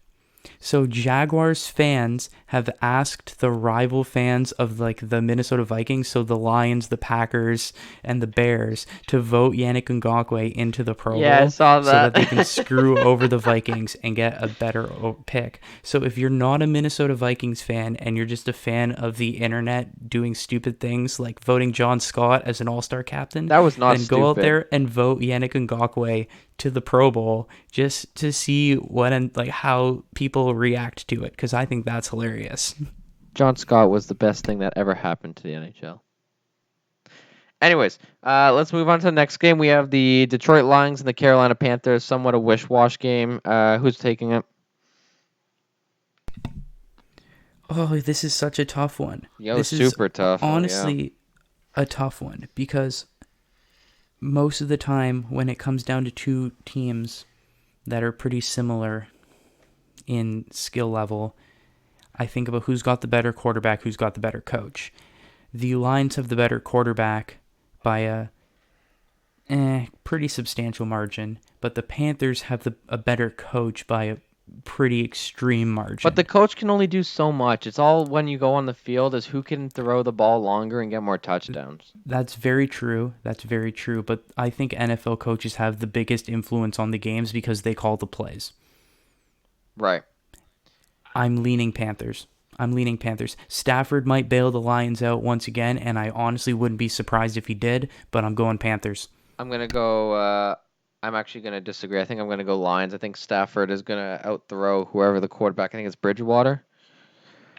So Jaguars fans have asked the rival fans of like the Minnesota Vikings, so the Lions, the Packers, and the Bears, to vote Yannick Ngakoue into the Pro Bowl. Yeah, I saw that. So that they can screw over the Vikings and get a better pick. So if you're not a Minnesota Vikings fan and you're just a fan of the internet doing stupid things like voting John Scott as an All-Star captain, that was not then go out there and vote Yannick Ngakoue to the Pro Bowl just to see what and like how people react to it, because I think that's hilarious. John Scott was the best thing that ever happened to the NHL. Anyways, let's move on to the next game. We have the Detroit Lions and the Carolina Panthers, somewhat a wish-wash game. Who's taking it? Oh, this is such a tough one. Yeah, this super tough. Honestly, a tough one, because most of the time when it comes down to two teams that are pretty similar in skill level, I think about who's got the better quarterback, who's got the better coach. The Lions have the better quarterback by a Pretty substantial margin. But the Panthers have a better coach by a pretty extreme margin. But the coach can only do so much. It's all when you go on the field is who can throw the ball longer and get more touchdowns. That's very true. That's very true. But I think NFL coaches have the biggest influence on the games because they call the plays. Right. I'm leaning Panthers. Stafford might bail the Lions out once again, and I honestly wouldn't be surprised if he did, but I'm going Panthers. I'm going to go... I'm actually going to disagree. I think I'm going to go Lions. I think Stafford is going to outthrow whoever the quarterback... I think it's Bridgewater.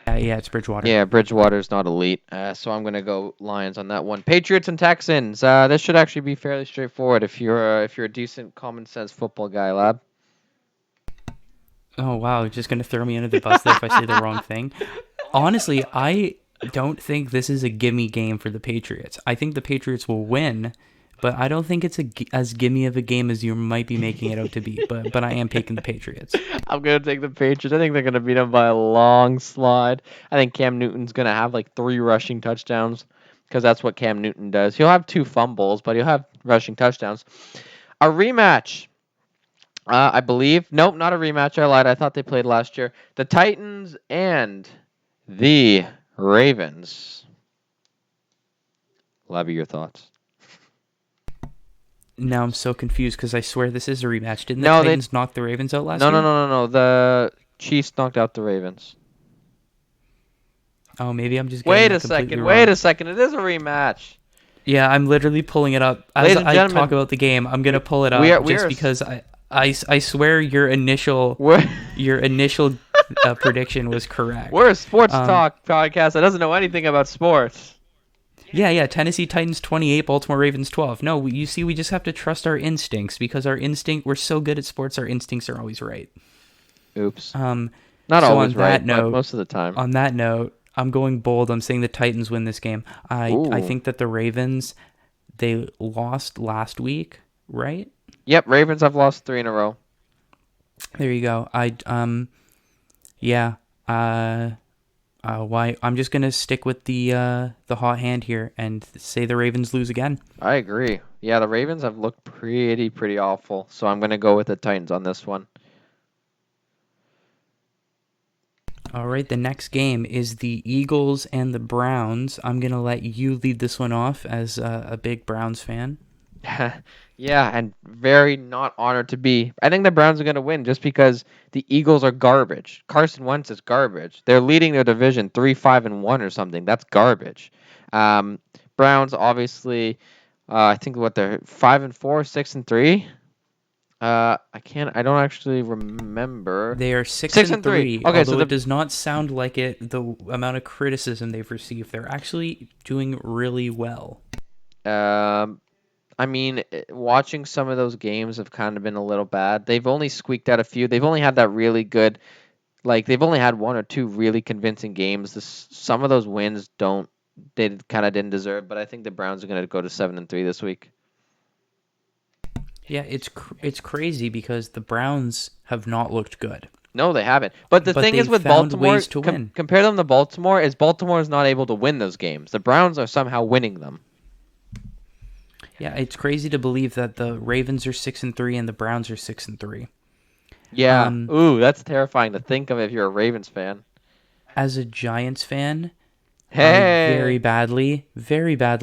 Yeah, it's Bridgewater. Yeah, Bridgewater's not elite, so I'm going to go Lions on that one. Patriots and Texans. This should actually be fairly straightforward if you're a decent common sense football guy, Lab. Oh, wow. You're just going to throw me under the bus there if I say the wrong thing? Honestly, I don't think this is a gimme game for the Patriots. I think the Patriots will win, but I don't think it's as gimme of a game as you might be making it out to be. But I am taking the Patriots. I'm going to take the Patriots. I think they're going to beat them by a long slide. I think Cam Newton's going to have like 3 rushing touchdowns because that's what Cam Newton does. He'll have 2 fumbles, but he'll have rushing touchdowns. A rematch. I believe. Nope, not a rematch. I lied. I thought they played last year. The Titans and the Ravens. Labi, your thoughts? Now I'm so confused because I swear this is a rematch. Didn't the Titans knock the Ravens out last year? No. The Chiefs knocked out the Ravens. Oh, maybe I'm just getting Wait a second. It is a rematch. Yeah, I'm literally pulling it up. As I talk about the game, I'm going to pull it up because I swear your initial prediction was correct. We're a sports talk podcast that doesn't know anything about sports. Yeah. Tennessee Titans 28, Baltimore Ravens 12. No, you see, we just have to trust our instincts because we're so good at sports, our instincts are always right. Oops. Not always right, but most of the time. On that note, I'm going bold. I'm saying the Titans win this game. I think that the Ravens, they lost last week, right? Yep, Ravens have lost 3 in a row. There you go. I'm just gonna stick with the hot hand here and say the Ravens lose again. I agree. Yeah, the Ravens have looked pretty awful, so I'm gonna go with the Titans on this one. All right, the next game is the Eagles and the Browns. I'm gonna let you lead this one off as a big Browns fan. Yeah, and very not honored to be. I think the Browns are going to win just because the Eagles are garbage. Carson Wentz is garbage. They're leading their division 3-5-1 or something. That's garbage. Browns obviously, I think they're 5-4, 6-3. I don't actually remember. They are 6-3. Okay, although it does not sound like it. The amount of criticism they've received, they're actually doing really well. I mean, watching some of those games have kind of been a little bad. They've only squeaked out a few. They've only had that really good, they've only had 1 or 2 really convincing games. Some of those wins they kind of didn't deserve, but I think the Browns are going to go to 7-3 this week. Yeah, it's crazy because the Browns have not looked good. No, they haven't. But the thing is with Baltimore, compare them to Baltimore, is Baltimore is not able to win those games. The Browns are somehow winning them. Yeah, it's crazy to believe that the Ravens are 6-3 and the Browns are 6-3. Yeah. That's terrifying to think of if you're a Ravens fan. As a Giants fan, I very badly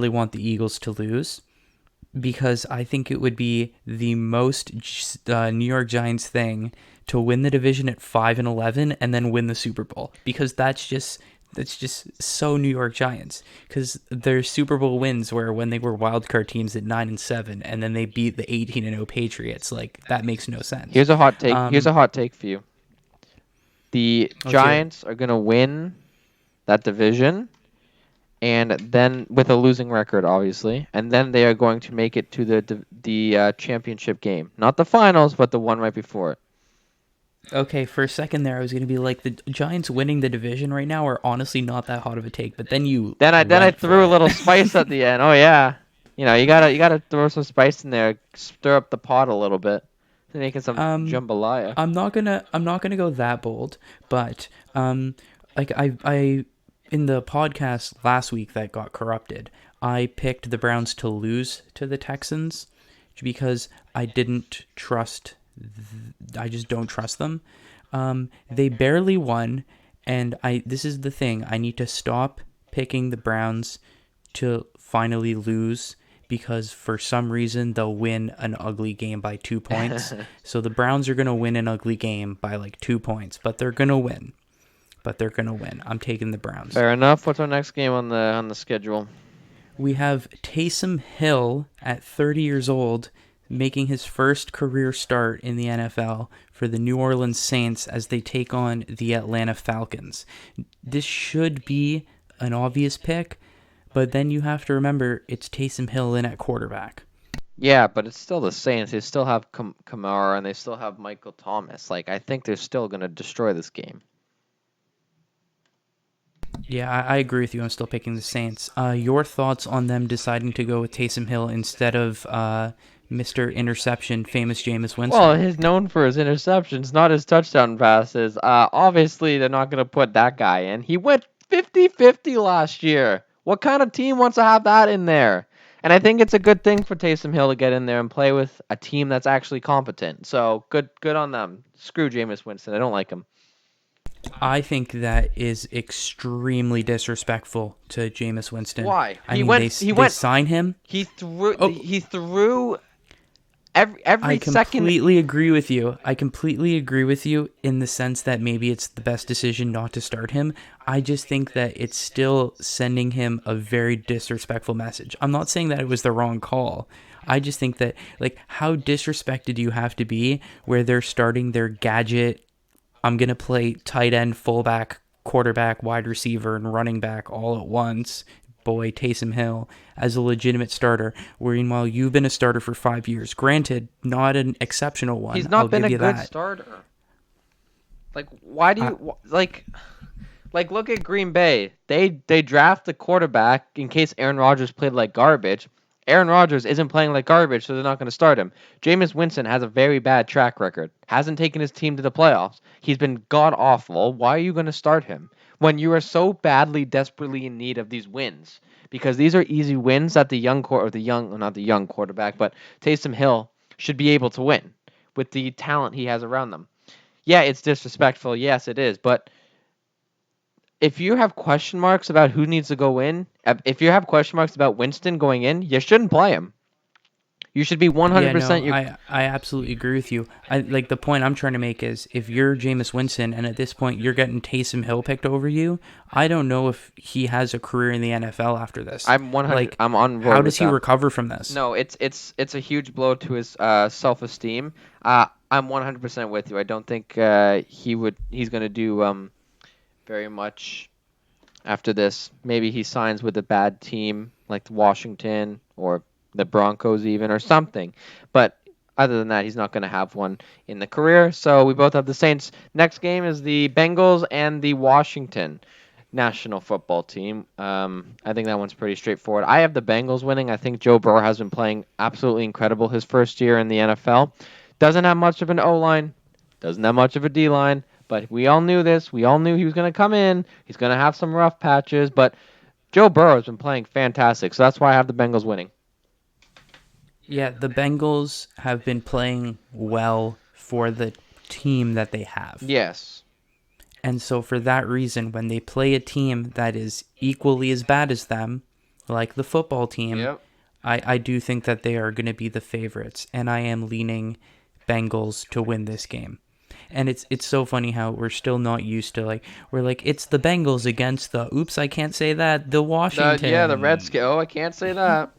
want the Eagles to lose because I think it would be the most New York Giants thing to win the division at 5-11 and then win the Super Bowl because that's just so New York Giants because their Super Bowl wins where when they were wildcard teams at 9-7 and then they beat the 18-0 Patriots, that makes no sense. Here's a hot take. For you. The Giants are gonna win that division, and then with a losing record, obviously, and then they are going to make it to the championship game, not the finals, but the one right before it. Okay, for a second there, I was going to be like, the Giants winning the division right now are honestly not that hot of a take, but then you... Then I threw a little spice at the end. Oh, yeah. You gotta throw some spice in there, stir up the pot a little bit. Making some jambalaya. I'm not gonna go that bold, but I in the podcast last week that got corrupted, I picked the Browns to lose to the Texans. because I didn't trust. I just don't trust them. They barely won, and this is the thing. I need to stop picking the Browns to finally lose, because for some reason they'll win an ugly game by 2 points. So the Browns are going to win an ugly game by like 2 points, but they're going to win. I'm taking the Browns. Fair enough. What's our next game on the schedule? We have Taysom Hill at 30 years old making his first career start in the NFL for the New Orleans Saints as they take on the Atlanta Falcons. This should be an obvious pick, but then you have to remember it's Taysom Hill in at quarterback. Yeah, but it's still the Saints. They still have Kamara, and they still have Michael Thomas. Like, I think they're still going to destroy this game. Yeah, I agree with you. I'm still picking the Saints. Your thoughts on them deciding to go with Taysom Hill instead of Mr. Interception, famous Jameis Winston? Well, he's known for his interceptions, not his touchdown passes. Obviously, they're not going to put that guy in. He went 50-50 last year. What kind of team wants to have that in there? And I think it's a good thing for Taysom Hill to get in there and play with a team that's actually competent. So good on them. Screw Jameis Winston. I don't like him. I think that is extremely disrespectful to Jameis Winston. Why? They sign him. He threw every second. I completely agree with you. I completely agree with you in the sense that maybe it's the best decision not to start him. I just think that it's still sending him a very disrespectful message. I'm not saying that it was the wrong call. I just think that, like, how disrespected do you have to be where they're starting their gadget, I'm going to play tight end, fullback, quarterback, wide receiver, and running back all at once, boy, Taysom Hill, as a legitimate starter, where meanwhile you've been a starter for 5 years. Granted, not an exceptional one. He's not been a good that. starter. Like, why do you... Like, look at Green Bay. They draft the quarterback in case Aaron Rodgers played like garbage. Aaron Rodgers isn't playing like garbage, so they're not going to start him. Jameis Winston has a very bad track record. Hasn't taken his team to the playoffs. He's been god-awful. Why are you going to start him when you are so badly, desperately in need of these wins? Because these are easy wins that not the young quarterback, but Taysom Hill should be able to win with the talent he has around them. Yeah, it's disrespectful. Yes, it is. But if you have question marks about who needs to go in, if you have question marks about Winston going in, you shouldn't play him. You should be 100%. Yeah, no, I absolutely agree with you. Like, the point I'm trying to make is, if you're Jameis Winston and at this point you're getting Taysom Hill picked over you, I don't know if he has a career in the NFL after this. I'm 100. Like, I'm on board. How does he recover from this? No, it's a huge blow to his self-esteem. I'm 100% with you. I don't think he's going to do very much after this. Maybe he signs with a bad team like Washington or the Broncos even, or something. But other than that, he's not going to have one in the career. So we both have the Saints. Next game is the Bengals and the Washington National Football Team. I think that one's pretty straightforward. I have the Bengals winning. I think Joe Burrow has been playing absolutely incredible his first year in the NFL. Doesn't have much of an O-line. Doesn't have much of a D-line. But we all knew this. We all knew he was going to come in. He's going to have some rough patches. But Joe Burrow has been playing fantastic. So that's why I have the Bengals winning. Yeah, the Bengals have been playing well for the team that they have. Yes. And so for that reason, when they play a team that is equally as bad as them, like the football team, Yep. I do think that they are going to be the favorites. And I am leaning Bengals to win this game. And it's so funny how we're still not used to, like, we're like, it's the Bengals against the, oops, I can't say that, the Washington. The Redskins. Oh, I can't say that.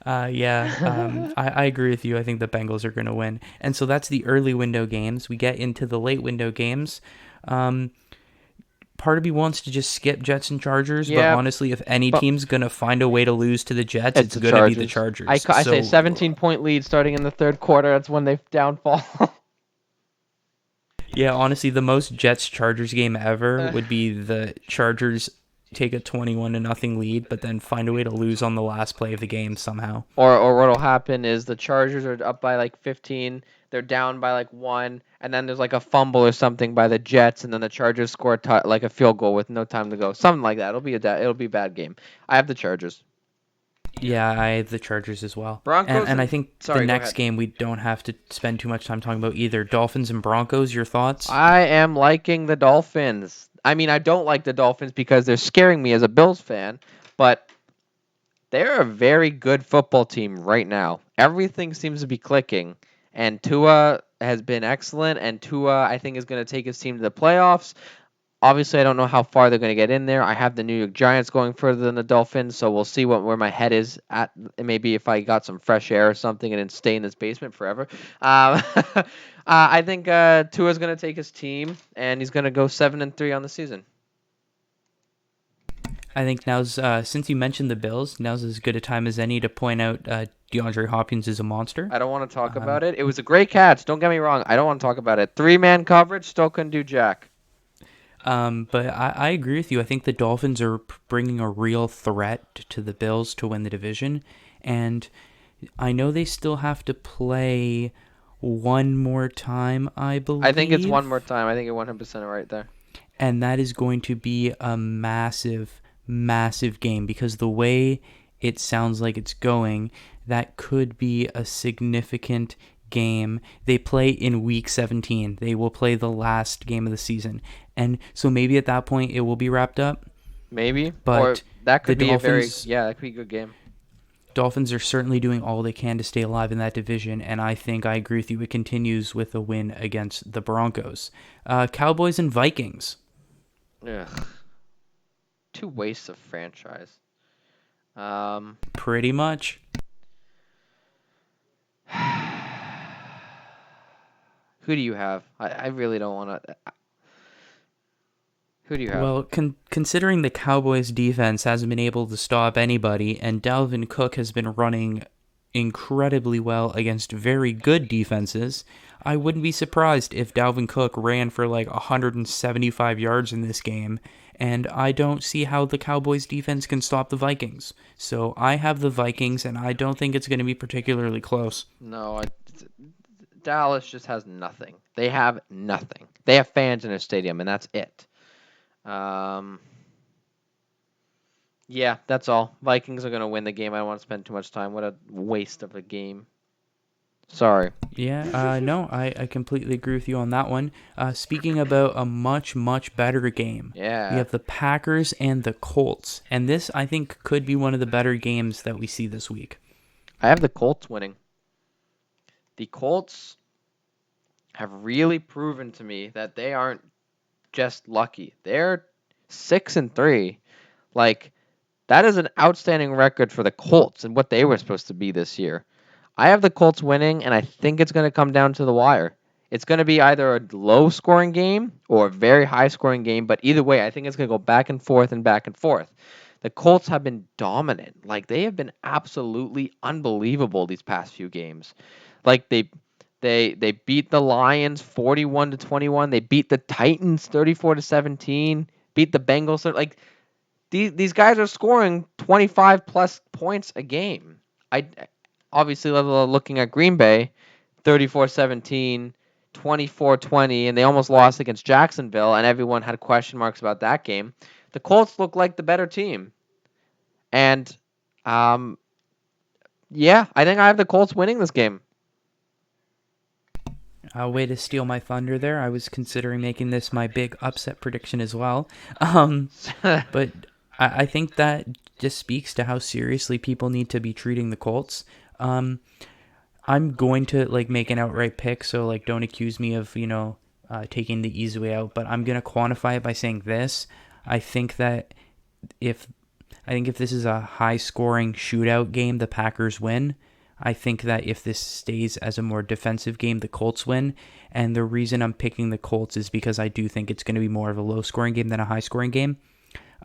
I agree with you. I think the Bengals are going to win. And so that's the early window games. We get into the late window games. Part of me wants to just skip Jets and Chargers, but honestly, if any team's going to find a way to lose to the Jets, it's going to be the Chargers. I say 17-point lead starting in the third quarter. That's when they downfall. Yeah, honestly, the most Jets-Chargers game ever would be the Chargers take a 21-0 lead, but then find a way to lose on the last play of the game somehow. Or what'll happen is the Chargers are up by like 15, they're down by like 1, and then there's like a fumble or something by the Jets, and then the Chargers score like a field goal with no time to go, something like that. It'll be a bad game. I have the Chargers. Yeah, I have the Chargers as well. Broncos And I and think the sorry, go next ahead. game we don't have to spend too much time talking about either. Dolphins and Broncos, your thoughts? I am liking the Dolphins. I mean, I don't like the Dolphins because they're scaring me as a Bills fan, but they're a very good football team right now. Everything seems to be clicking, and Tua has been excellent, and Tua, I think, is going to take his team to the playoffs. Obviously, I don't know how far they're going to get in there. I have the New York Giants going further than the Dolphins, so we'll see where my head is at. Maybe if I got some fresh air or something and didn't stay in this basement forever. I think Tua's going to take his team, and he's going to go 7-3 on the season. I think now's, since you mentioned the Bills, now's as good a time as any to point out DeAndre Hopkins is a monster. I don't want to talk about it. It was a great catch. Don't get me wrong. I don't want to talk about it. 3-man coverage, still couldn't do jack. But I agree with you. I think the Dolphins are bringing a real threat to the Bills to win the division. And I know they still have to play one more time, I believe. I think it's one more time. I think you're 100% right there. And that is going to be a massive, massive game because the way it sounds like it's going, that could be a significant game. They play in week 17. They will play the last game of the season. And so maybe at that point it will be wrapped up. Maybe. But or that could be Dolphins, that could be a good game. Dolphins are certainly doing all they can to stay alive in that division, and I think I agree with you. It continues with a win against the Broncos. Cowboys and Vikings. Ugh. Two wastes of franchise. Pretty much. Who do you have? I really don't want to. Who do you have? Well, considering the Cowboys' defense hasn't been able to stop anybody, and Dalvin Cook has been running incredibly well against very good defenses, I wouldn't be surprised if Dalvin Cook ran for like 175 yards in this game, and I don't see how the Cowboys' defense can stop the Vikings. So I have the Vikings, and I don't think it's going to be particularly close. No, Dallas just has nothing. They have nothing. They have fans in their stadium, and that's it. Yeah, that's all. Vikings are going to win the game. I don't want to spend too much time. What a waste of a game. Sorry. Yeah, no, I completely agree with you on that one. Speaking about a much, much better game, we have the Packers and the Colts. And this, I think, could be one of the better games that we see this week. I have the Colts winning. The Colts have really proven to me that they aren't just lucky. They're 6-3. Like, that is an outstanding record for the Colts and what they were supposed to be this year. I have the Colts winning, and I think it's going to come down to the wire. It's going to be either a low-scoring game or a very high-scoring game, but either way, I think it's going to go back and forth and back and forth. The Colts have been dominant. Like, they have been absolutely unbelievable these past few games. Like, they beat the Lions 41-21. They beat the Titans 34-17. Beat the Bengals. Like, these guys are scoring 25 plus points a game. I obviously looking at Green Bay, 34-17, 24-20, and they almost lost against Jacksonville, and everyone had question marks about that game. The Colts look like the better team, and yeah, I think I have the Colts winning this game. Way to steal my thunder there. I was considering making this my big upset prediction as well. But I think that just speaks to how seriously people need to be treating the Colts. I'm going to make an outright pick, so don't accuse me of taking the easy way out. But I'm gonna quantify it by saying this: I think if this is a high-scoring shootout game, the Packers win. I think that if this stays as a more defensive game, the Colts win. And the reason I'm picking the Colts is because I do think it's going to be more of a low-scoring game than a high-scoring game.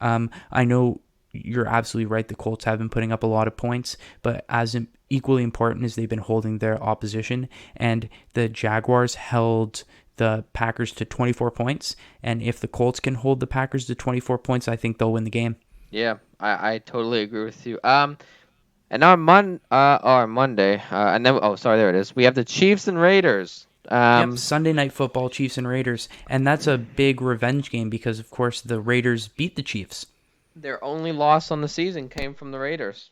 I know you're absolutely right. The Colts have been putting up a lot of points, but as equally important as they've been holding their opposition, and the Jaguars held the Packers to 24 points. And if the Colts can hold the Packers to 24 points, I think they'll win the game. Yeah, I totally agree with you. And now on Monday, and then there it is. We have the Chiefs and Raiders. Yep, Sunday Night Football, Chiefs and Raiders, and that's a big revenge game because, of course, the Raiders beat the Chiefs. Their only loss on the season came from the Raiders.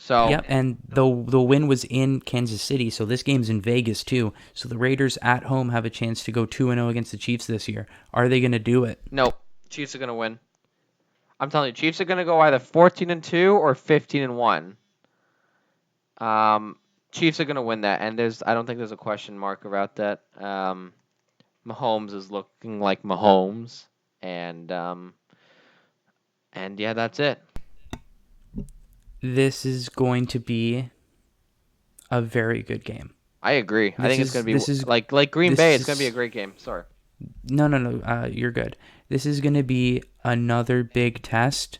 So Yep, and the win was in Kansas City, so this game's in Vegas too. So the Raiders at home have a chance to go 2-0 against the Chiefs this year. Are they going to do it? no, Chiefs are gonna win. I'm telling you, Chiefs are gonna go either 14-2 or 15-1. Chiefs are gonna win that, and I don't think there's a question mark about that. Mahomes is looking like Mahomes, and yeah, that's it. This is going to be a very good game. I agree. I think it's gonna be this like Green Bay. It's gonna be a is great game. Sorry. no. You're good. This is going to be another big test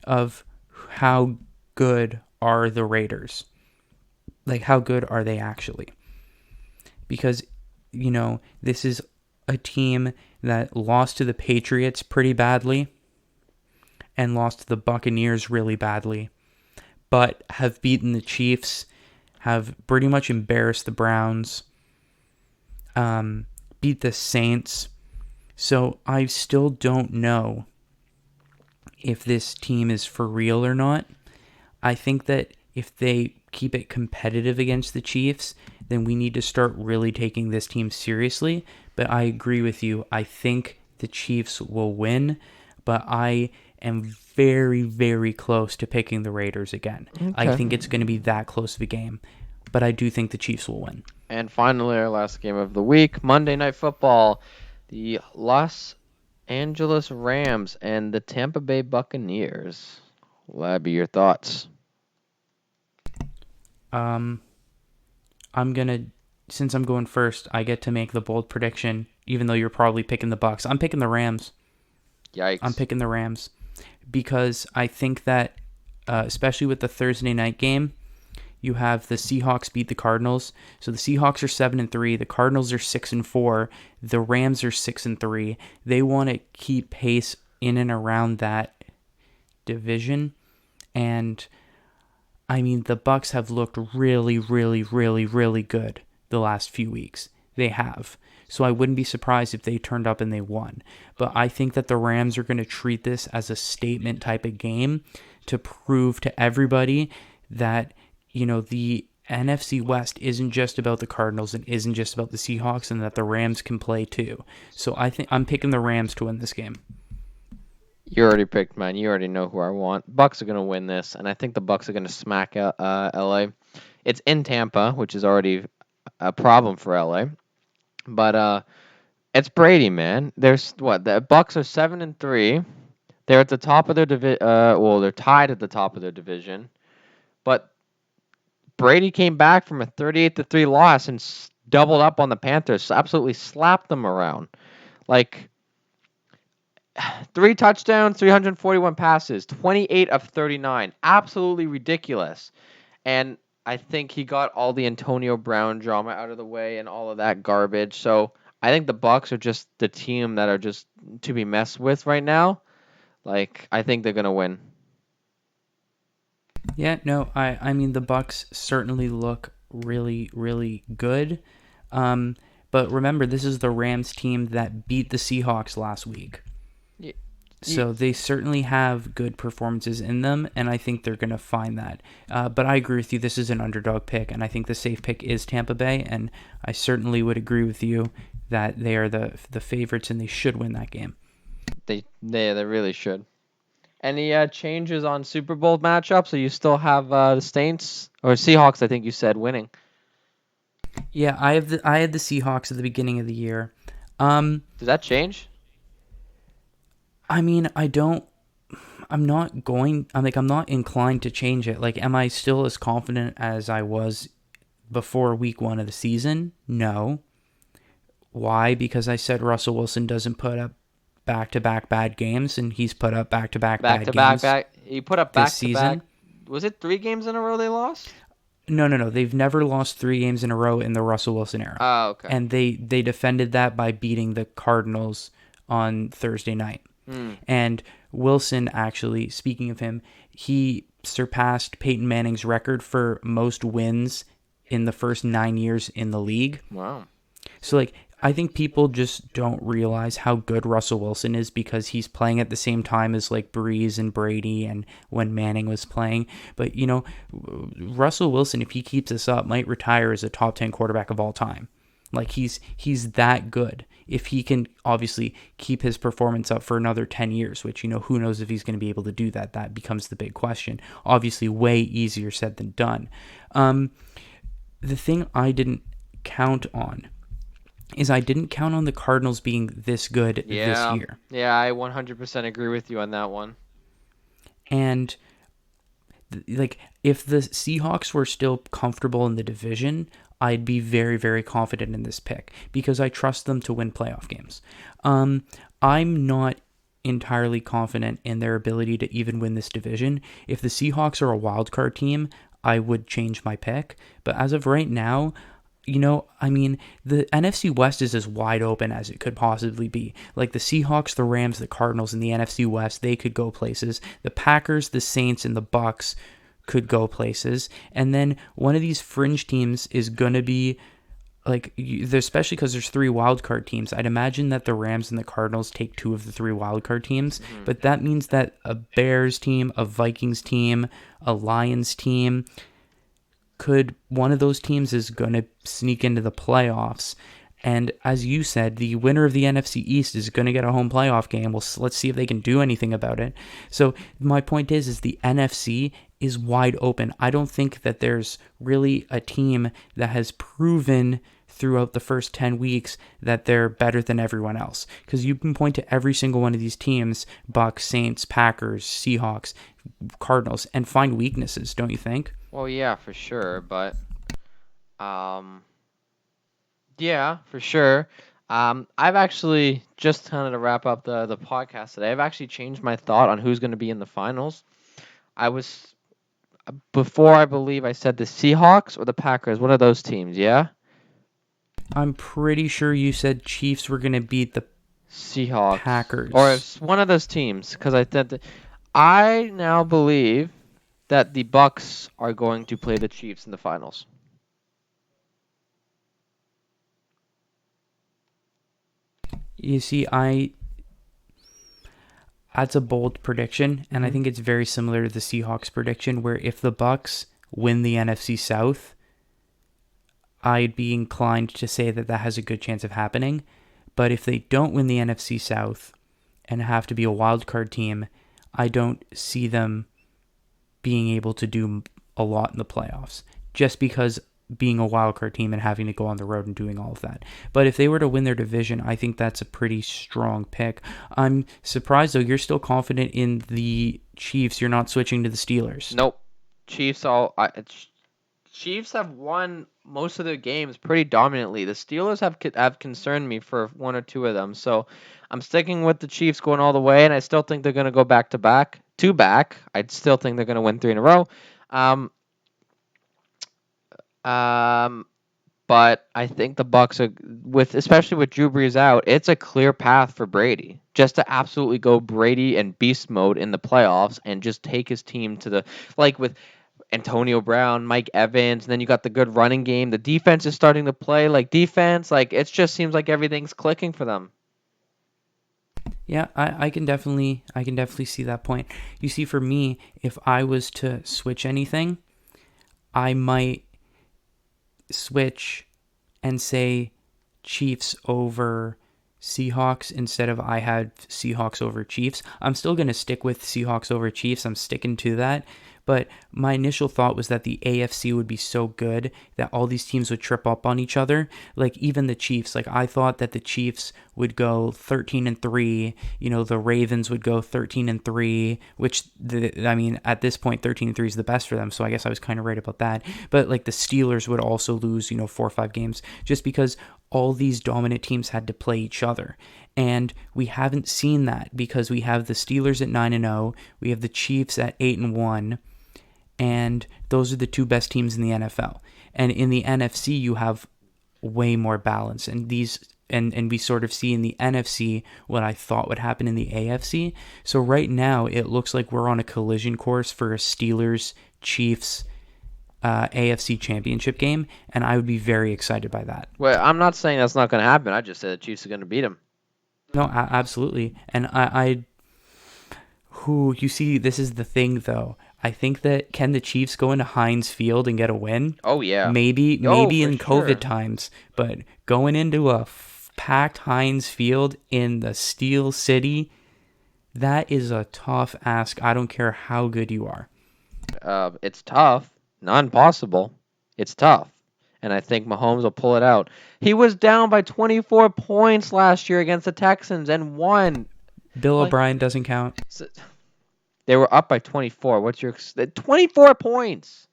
of how good are the Raiders. Like, how good are they actually? Because, this is a team that lost to the Patriots pretty badly and lost to the Buccaneers really badly, but have beaten the Chiefs, have pretty much embarrassed the Browns, beat the Saints. So I still don't know if this team is for real or not. I think that if they keep it competitive against the Chiefs, then we need to start really taking this team seriously. But I agree with you. I think the Chiefs will win, but I am very, very close to picking the Raiders again. Okay. I think it's going to be that close of a game, but I do think the Chiefs will win. And finally, our last game of the week, Monday Night Football, the Los Angeles Rams and the Tampa Bay Buccaneers. Labi, your thoughts? Since I'm going first, I get to make the bold prediction, even though you're probably picking the Bucs. I'm picking the Rams. Yikes. I'm picking the Rams because I think that, especially with the Thursday night game, you have the Seahawks beat the Cardinals. So the Seahawks are 7-3. The Cardinals are 6-4. The Rams are 6-3. They want to keep pace in and around that division. And I mean, the Bucs have looked really, really, really, really good the last few weeks. They have. So I wouldn't be surprised if they turned up and they won. But I think that the Rams are going to treat this as a statement type of game to prove to everybody that, the NFC West isn't just about the Cardinals and isn't just about the Seahawks, and that the Rams can play too. So I think I'm picking the Rams to win this game. You already picked mine. You already know who I want. Bucks are going to win this, and I think the Bucks are going to smack LA. It's in Tampa, which is already a problem for LA. But it's Brady, man. The Bucks are 7-3. They're at the top of their division. They're tied at the top of their division. But Brady came back from a 38-3 loss and doubled up on the Panthers. Absolutely slapped them around. Like 3 touchdowns, 341 passes, 28 of 39. Absolutely ridiculous. And I think he got all the Antonio Brown drama out of the way and all of that garbage. So I think the Bucks are just the team that are just to be messed with right now. Like, I think they're going to win. Yeah, no, I mean, the Bucks certainly look really, really good. But remember, this is the Rams team that beat the Seahawks last week. Yeah. So they certainly have good performances in them, and I think they're going to find that. But I agree with you, this is an underdog pick, and I think the safe pick is Tampa Bay, and I certainly would agree with you that they are the favorites and they should win that game. They really should. Any changes on Super Bowl matchups? Or you still have the Saints or Seahawks? I think you said winning. Yeah, I had the Seahawks at the beginning of the year. Does that change? I mean, I'm not inclined to change it. Like, am I still as confident as I was before week 1 of the season? No. Why? Because I said Russell Wilson doesn't put up back-to-back bad games, and he's put up back-to-back bad games. He put up this season. Was it 3 games in a row they lost? No. They've never lost 3 games in a row in the Russell Wilson era. Oh, okay. And they defended that by beating the Cardinals on Thursday night. And Wilson, actually, speaking of him, he surpassed Peyton Manning's record for most wins in the first 9 years in the league. Wow. So, like, I think people just don't realize how good Russell Wilson is because he's playing at the same time as like Breeze and Brady and when Manning was playing. But, Russell Wilson, if he keeps this up, might retire as a top 10 quarterback of all time. Like he's that good. If he can obviously keep his performance up for another 10 years, which, who knows if he's going to be able to do that. That becomes the big question. Obviously, way easier said than done. The thing I didn't count on is I didn't count on the Cardinals being this good this year. Yeah, I 100% agree with you on that one. And if the Seahawks were still comfortable in the division, I'd be very, very confident in this pick because I trust them to win playoff games. I'm not entirely confident in their ability to even win this division. If the Seahawks are a wild card team, I would change my pick. But as of right now, the NFC West is as wide open as it could possibly be. Like the Seahawks, the Rams, the Cardinals in the NFC West, they could go places. The Packers, the Saints, and the Bucks could go places. And then one of these fringe teams is going to be especially because there's 3 wildcard teams. I'd imagine that the Rams and the Cardinals take 2 of the 3 wildcard teams, but that means that a Bears team, a Vikings team, a Lions team, one of those teams is going to sneak into the playoffs. And as you said, the winner of the NFC East is going to get a home playoff game. Let's see if they can do anything about it. So my point is the NFC is wide open. I don't think that there's really a team that has proven throughout the first 10 weeks that they're better than everyone else. Because you can point to every single one of these teams, Bucks, Saints, Packers, Seahawks, Cardinals, and find weaknesses, don't you think? Well, yeah, for sure, but yeah, for sure. I've actually, just kind of to wrap up the podcast today, I've actually changed my thought on who's going to be in the finals. Before I believe I said the Seahawks or the Packers, one of those teams, yeah? I'm pretty sure you said Chiefs were going to beat the Seahawks. Packers. Or it's one of those teams, because I now believe that the Bucks are going to play the Chiefs in the finals. You see, that's a bold prediction, and I think it's very similar to the Seahawks prediction, where if the Bucks win the NFC South, I'd be inclined to say that has a good chance of happening. But if they don't win the NFC South and have to be a wild card team, I don't see them being able to do a lot in the playoffs, just because being a wild card team and having to go on the road and doing all of that. But if they were to win their division, I think that's a pretty strong pick. I'm surprised, though, you're still confident in the Chiefs. You're not switching to the Steelers. Nope. Chiefs have won most of their games pretty dominantly. The Steelers have concerned me for 1 or 2 of them. So I'm sticking with the Chiefs going all the way, and I still think they're going to go back to back. I still think they're going to win 3 in a row. But I think the Bucks are, especially with Drew Brees out, it's a clear path for Brady just to absolutely go Brady and beast mode in the playoffs and just take his team to with Antonio Brown, Mike Evans, and then you got the good running game. The defense is starting to play defense. It just seems like everything's clicking for them. Yeah, I can definitely see that point. You see, for me, if I was to switch anything, I might switch and say Chiefs over Seahawks instead of I had Seahawks over Chiefs. I'm still going to stick with Seahawks over Chiefs. I'm sticking to that. But my initial thought was that the AFC would be so good that all these teams would trip up on each other. Even the Chiefs. I thought that the Chiefs would go 13-3. The Ravens would go 13-3, which at this point 13-3 is the best for them. So I guess I was kind of right about that. But the Steelers would also lose 4 or 5 games just because all these dominant teams had to play each other. And we haven't seen that because we have the Steelers at 9-0, we have the Chiefs at 8-1, and those are the 2 best teams in the NFL. And in the NFC, you have way more balance. And we sort of see in the NFC what I thought would happen in the AFC. So right now, it looks like we're on a collision course for a Steelers-Chiefs AFC Championship game, and I would be very excited by that. Well, I'm not saying that's not going to happen. I just said the Chiefs are going to beat them. No, absolutely. And you see, this is the thing, though. I think that can the Chiefs go into Heinz Field and get a win? Oh, yeah. Maybe in COVID sure. times, but going into a packed Heinz Field in the Steel City, that is a tough ask. I don't care how good you are. It's tough. Not impossible. It's tough. And I think Mahomes will pull it out. He was down by 24 points last year against the Texans and won. Bill O'Brien doesn't count. They were up by 24. What's your 24 points?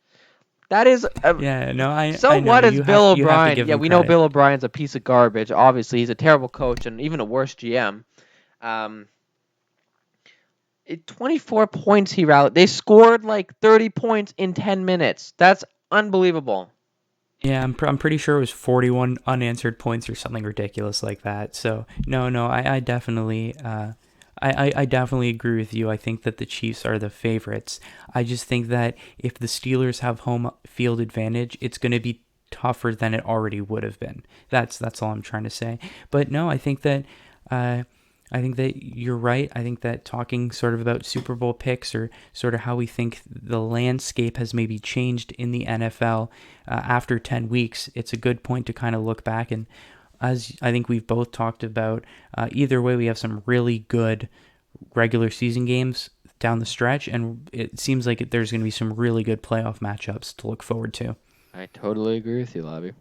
That is yeah. No, I. So I know. what is Bill O'Brien? Yeah, we know Bill O'Brien's a piece of garbage. Obviously, he's a terrible coach and even a worse GM. 24 points he rallied. They scored like 30 points in 10 minutes. That's unbelievable. Yeah, I'm pretty sure it was 41 unanswered points or something ridiculous like that. So no, I definitely I definitely agree with you. I think that the Chiefs are the favorites. I just think that if the Steelers have home field advantage, it's going to be tougher than it already would have been. That's all I'm trying to say. But no, I think that you're right. I think that talking sort of about Super Bowl picks or sort of how we think the landscape has maybe changed in the NFL after 10 weeks, it's a good point to kind of look back. And as I think we've both talked about, either way, we have some really good regular season games down the stretch, and it seems like there's going to be some really good playoff matchups to look forward to. I totally agree with you, Labi.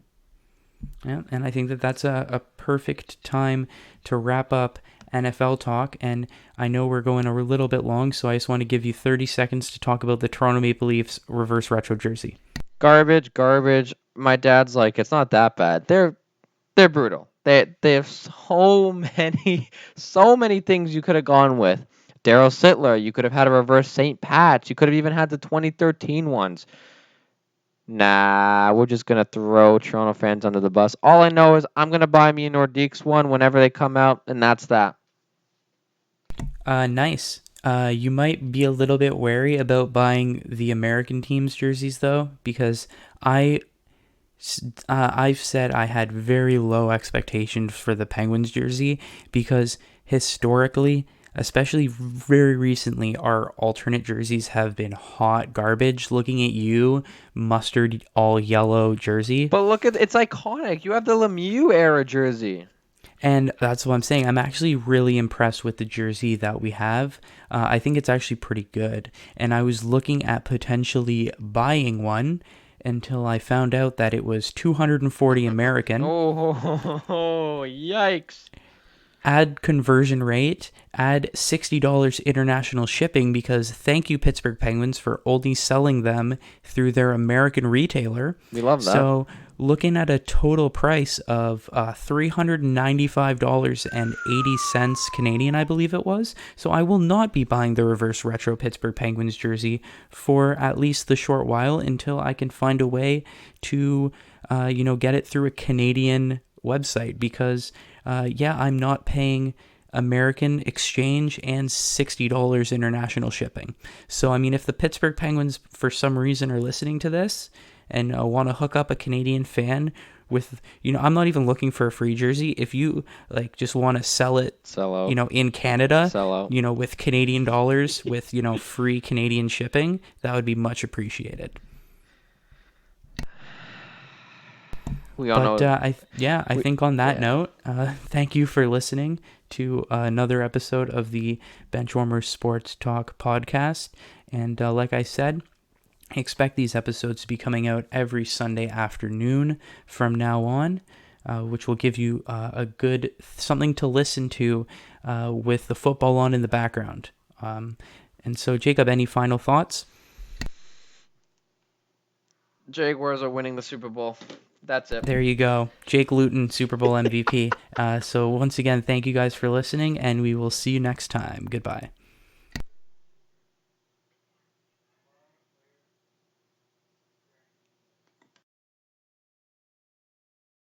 Yeah, and I think that that's a perfect time to wrap up NFL talk, and I know we're going a little bit long, so I just want to give you 30 seconds to talk about the Toronto Maple Leafs reverse retro jersey. Garbage. My dad's like, it's not that bad. They're brutal. They have so many things you could have gone with. Daryl Sittler, you could have had a reverse St. Pat's. You could have even had the 2013 ones. Nah, we're just going to throw Toronto fans under the bus. All I know is I'm going to buy me a Nordiques one whenever they come out, and that's that. Nice. You might be a little bit wary about buying the American team's jerseys, though, because I've said I had very low expectations for the Penguins jersey because historically, especially very recently, our alternate jerseys have been hot garbage. Looking at you, mustard all yellow jersey. But look at it's iconic. You have the Lemieux era jersey. And that's what I'm saying. I'm actually really impressed with the jersey that we have. I think it's actually pretty good. And I was looking at potentially buying one until I found out that it was $240 American. Oh, yikes. Add conversion rate, add $60 international shipping, because thank you, Pittsburgh Penguins, for only selling them through their American retailer. We love that. So looking at a total price of $395.80 Canadian, I believe it was. So I will not be buying the reverse retro Pittsburgh Penguins jersey for at least the short while until I can find a way to, get it through a Canadian website, because I'm not paying American exchange and $60 international shipping. So, I mean, if the Pittsburgh Penguins, for some reason, are listening to this and want to hook up a Canadian fan with, I'm not even looking for a free jersey. If you, just want to sell out, in Canada, with Canadian dollars, with, free Canadian shipping, that would be much appreciated. I think on that note, thank you for listening to another episode of the Benchwarmers Sports Talk podcast. And like I said, I expect these episodes to be coming out every Sunday afternoon from now on, which will give you a good something to listen to with the football on in the background. And so, Jacob, any final thoughts? Jaguars are winning the Super Bowl. That's it. There you go. Jake Luton, Super Bowl MVP. So once again, thank you guys for listening, and we will see you next time. Goodbye.